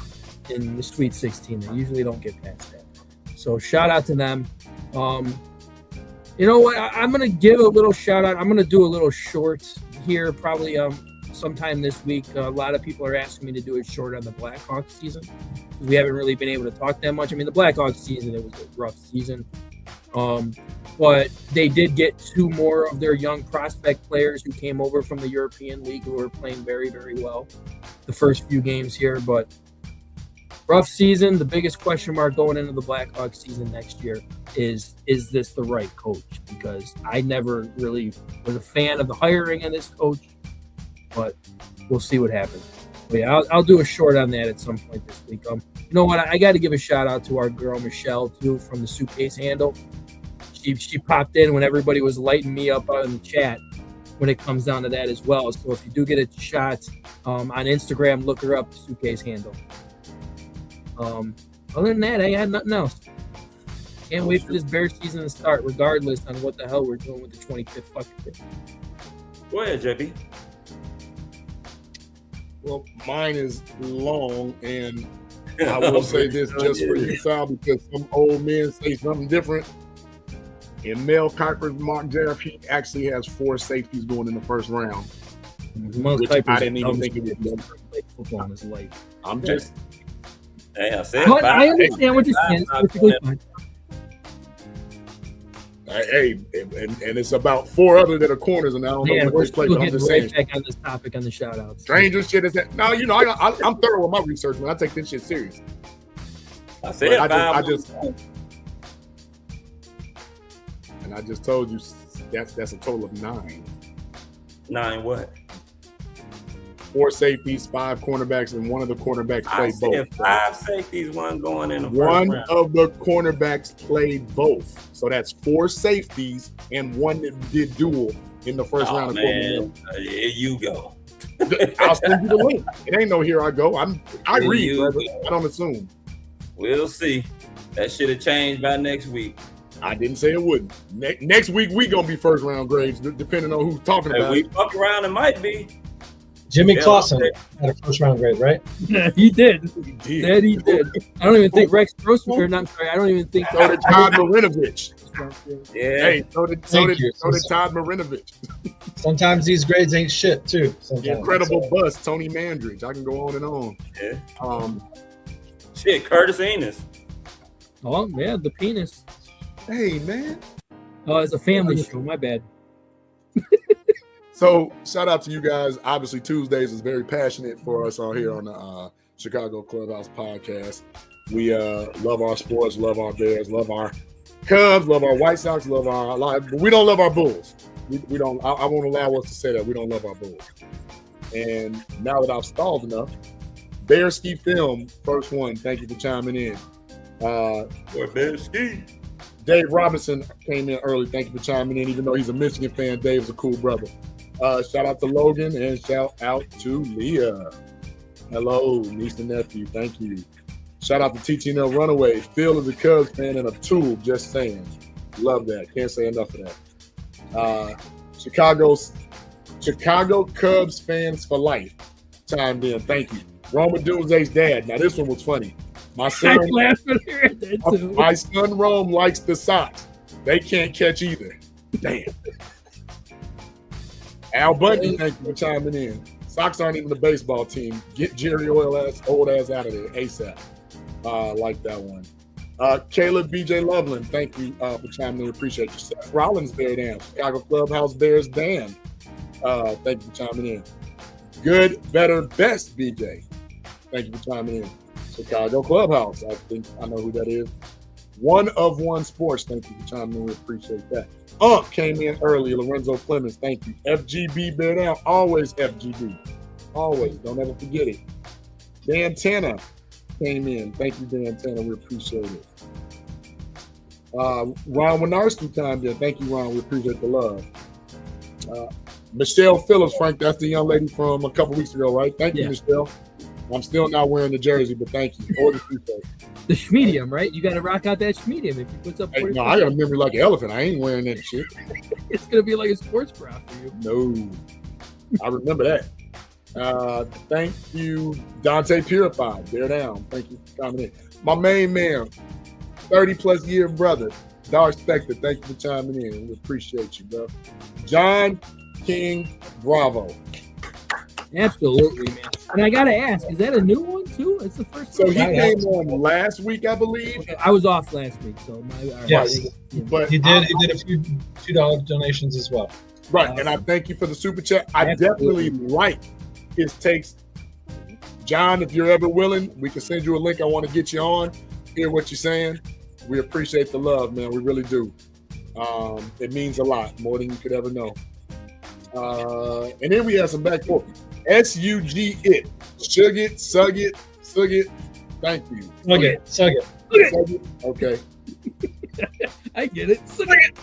in the Sweet 16. They usually don't get past that. So shout out to them. You know what? I'm gonna give a little shout out. I'm gonna do a little short here, probably sometime this week. A lot of people are asking me to do a short on the Blackhawks season. We haven't really been able to talk that much. I mean, the Blackhawks season, it was a rough season. But they did get 2 more of their young prospect players who came over from the European League who were playing very, very well the first few games here. But rough season. The biggest question mark going into the Blackhawks season next year is this the right coach? Because I never really was a fan of the hiring of this coach, but we'll see what happens. But yeah, I'll do a short on that at some point this week. You know what? I got to give a shout out to our girl Michelle too from the Suitcase Handle. She popped in when everybody was lighting me up on the chat when it comes down to that as well. So if you do get a shot on Instagram, look her up, Suitcase Handle. Other than that, I had nothing else. Can't wait for this Bear season to start, regardless on what the hell we're doing with the 25th fucking pick. Go ahead, JP. Well, mine is long, and I will say this just for you, Sal, because some old men say something different. In Mel Kiper's mock draft, he actually has 4 safeties going in the first round. Which I didn't even think it would be. Football in his life. I'm just. Hey, I said I understand what you're saying. It's perfectly fine. Hey, and it's about 4 other that are corners, and I don't know which play, but I'm just saying. Back on this topic on the shout outs. Stranger shit is that. No, you know, I'm thorough with my research, man. I take this shit serious. I said I just told you that's a total of 9. 9 what? 4 safeties, 5 cornerbacks, and one of the cornerbacks played both. 5 safeties, one going in the first one round. of the cornerbacks played both. So that's 4 safeties and one that did dual in the first round. Man. Here you go. I'll send you the link. It ain't no here I go. I read, brother. I don't assume. We'll see. That should have changed by next week. I didn't say it wouldn't. Next week we gonna be first round grades, depending on who's talking about we it. fuck around, it might be. Jimmy Clausen had a first round grade, right? He did. That he did. I don't even think Rex Grossman, or I'm sorry, I don't even think so did Todd Marinovich. Yeah. Hey, so did Todd Marinovich. Sometimes these grades ain't shit too. The incredible bust, Tony Mandridge. I can go on and on. Yeah. Shit, Curtis Enos. Oh yeah, the penis. Hey man. Oh, it's a family show. My bad. So shout out to you guys. Obviously, Tuesdays is very passionate for us on here on the Chicago Clubhouse podcast. We love our sports, love our Bears, love our Cubs, love our White Sox, love our live, but we don't love our Bulls. We don't. I won't allow us to say that we don't love our Bulls. And now that I've stalled enough, Bearski Film, first one. Thank you for chiming in. Bearski. Dave Robinson came in early. Thank you for chiming in. Even though he's a Michigan fan, Dave's a cool brother. Shout out to Logan and shout out to Leah. Hello, niece and nephew. Thank you. Shout out to TTNL Runaway. Phil is a Cubs fan and a tool. Just saying. Love that. Can't say enough of that. Chicago Cubs fans for life. Chimed in. Thank you. Roma Doomsday's dad. Now this one was funny. My son Rome likes the Sox. They can't catch either. Damn. Al Bundy, thank you for chiming in. Sox aren't even the baseball team. Get Jerry old ass out of there ASAP. Like that one. Caleb BJ Loveland, thank you for chiming in. Appreciate you. Seth Rollins, Bear Down. Chicago Clubhouse Bears Dan. Thank you for chiming in. Good, better, best BJ. Thank you for chiming in. Chicago Clubhouse. I know who that is. One of One Sports. Thank you for chiming in. We appreciate that. Came in early. Lorenzo Clemens. Thank you. FGB Bear Down. Always FGB. Always. Don't ever forget it. Dan Tanner came in. Thank you, Dan Tanner. We appreciate it. Ron Winarski chimed in. Thank you, Ron. We appreciate the love. Michelle Phillips, Frank, that's the young lady from a couple weeks ago, right? Thank you, Michelle. I'm still not wearing the jersey, but thank you. Or the t-shirt. The Schmedium, right? You got to rock out that Schmedium if you put up. Hey, no, I got a memory like an elephant. I ain't wearing that shit. It's gonna be like a sports bra for you. No, I remember that. Thank you, Dante Purified. Bear Down. Thank you for coming in. My main man, 30+ year brother, Dark Spectre. Thank you for chiming in. We appreciate you, bro. John King Bravo. Absolutely, man. And I gotta ask, is that a new one too? It's the first. So he came on last week, I believe. Okay, I was off last week, so yes, but he did a few $2 donations as well. Right, and I thank you for the super chat. I definitely like his takes. John, if you're ever willing, we can send you a link. I want to get you on, hear what you're saying. We appreciate the love, man. We really do. It means a lot, more than you could ever know. And then we have some back forth. SUG it. Shug it, sug it, sug it. Thank you. Sug it. Okay. I get it. Sug it.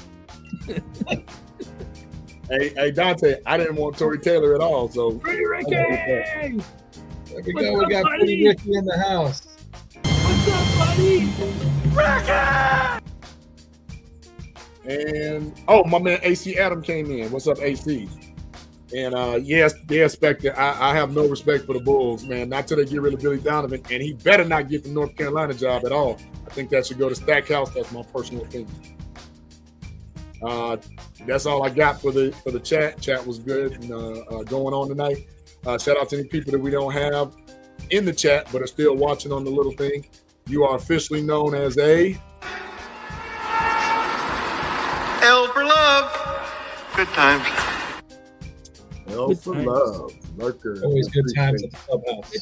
Hey, Dante, I didn't want Tory Taylor at all, so. Pretty Ricky! There we go. We got Pretty Ricky in the house. What's up, buddy? Ricky! And, my man AC Adam came in. What's up, AC? And yes, Spectre, I have no respect for the Bulls, man. Not till they get rid of Billy Donovan, and he better not get the North Carolina job at all. I think that should go to Stackhouse. That's my personal opinion. That's all I got for the chat. Chat was good and going on tonight. Shout out to any people that we don't have in the chat but are still watching on the little thing. You are officially known as a L for love. Good times. L for love. Lurker. Always good times at the Clubhouse.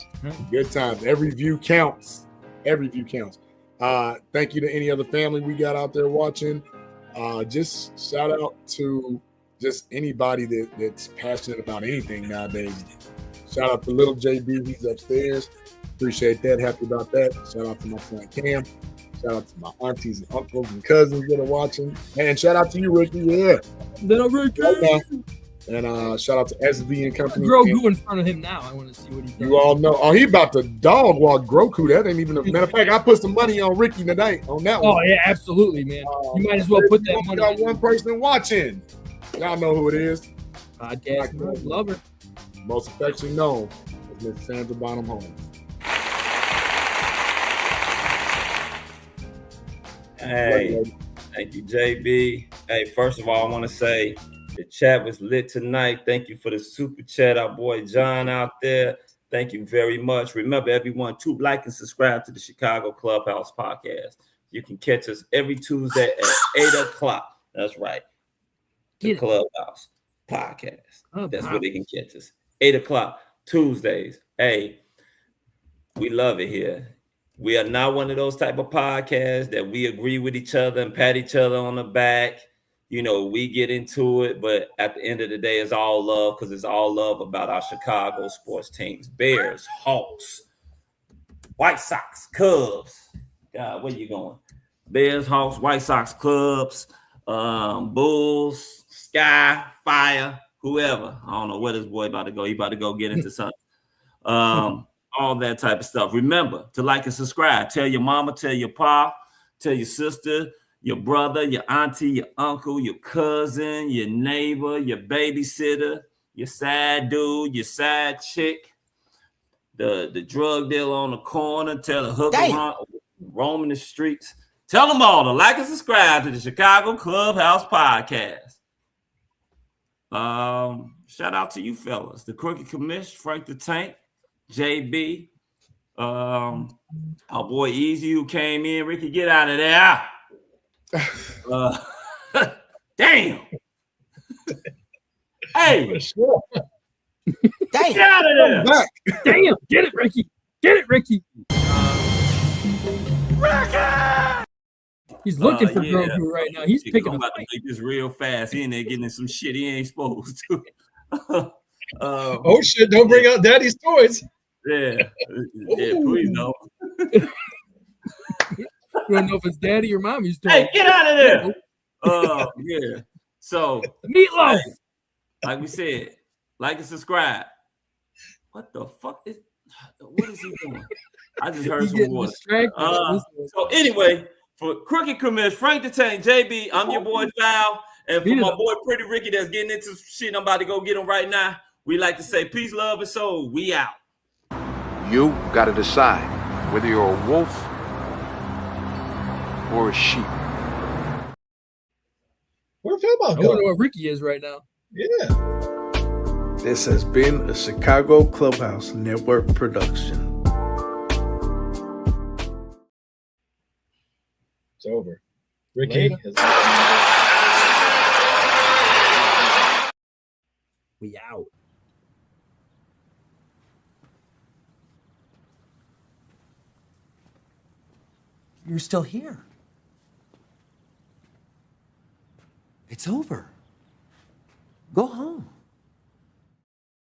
Good times. Every view counts. Every view counts. Thank you to any other family we got out there watching. Just shout out to just anybody that's passionate about anything nowadays. Shout out to little JB, he's upstairs. Appreciate that. Happy about that. Shout out to my friend Cam. Shout out to my aunties and uncles and cousins that are watching. And shout out to you, Ricky. Yeah. Little Ricky. And shout out to SB and company. Grogu in front of him now. I want to see what he does. You all know. Oh, he about to dog walk Grogu. That ain't even a matter of fact. I put some money on Ricky tonight on that one. Oh yeah, absolutely, man. You might as well put that money. Got one person watching. Y'all know who it is. Podcast lover. Most affectionately known as Miss Sandra Bonham Holmes. Hey, thank you, JB. Hey, first of all, I want to say the chat was lit tonight. Thank you for the super chat, our boy John out there. Thank you very much. Remember, everyone, to like and subscribe to the Chicago Clubhouse podcast. You can catch us every Tuesday at 8 o'clock. That's right. The Clubhouse podcast. That's where they can catch us. 8 o'clock, Tuesdays. Hey, we love it here. We are not one of those type of podcasts that we agree with each other and pat each other on the back. You know, we get into it, but at the end of the day, it's all love because it's all love about our Chicago sports teams. Bears, Hawks, White Sox, Cubs. God, where you going? Bears, Hawks, White Sox, Cubs, Bulls, Sky, Fire, whoever. I don't know where this boy about to go. He about to go get into something. All that type of stuff. Remember to like and subscribe. Tell your mama, tell your pa, tell your sister, your brother, your auntie, your uncle, your cousin, your neighbor, your babysitter, your side dude, your side chick, the drug dealer on the corner, tell the hooker roaming the streets. Tell them all to like and subscribe to the Chicago Clubhouse podcast. shout out to you fellas. The Crooked Commish, Frank the Tank, JB, our boy Easy who came in. Ricky, get out of there. Damn. Hey. Damn. Get out of there. Damn. Get it, Ricky. Get it, Ricky. Ricky! He's looking for Grogu right now. He's picking I'm about to make this real fast. He in there getting some shit he ain't supposed to. Oh shit! Don't bring out Daddy's toys. Yeah, please don't. You don't know if it's daddy or mommy's toy. Hey, get out of there. Yeah. So Meatloaf. Hey, like we said, like and subscribe. What the fuck is? What is he doing? I just heard some water. So anyway, for Crooked Commish, Frank the Tank, JB, I'm your boy Val, and for my boy Pretty Ricky that's getting into some shit, I'm about to go get him right now. We like to say peace, love, and soul. We out. You got to decide whether you're a wolf or a sheep. Where'd Philbot I go? wonder what Ricky is right now. Yeah. This has been a Chicago Clubhouse Network production. It's over. Ricky has. We out. You're still here. It's over. Go home.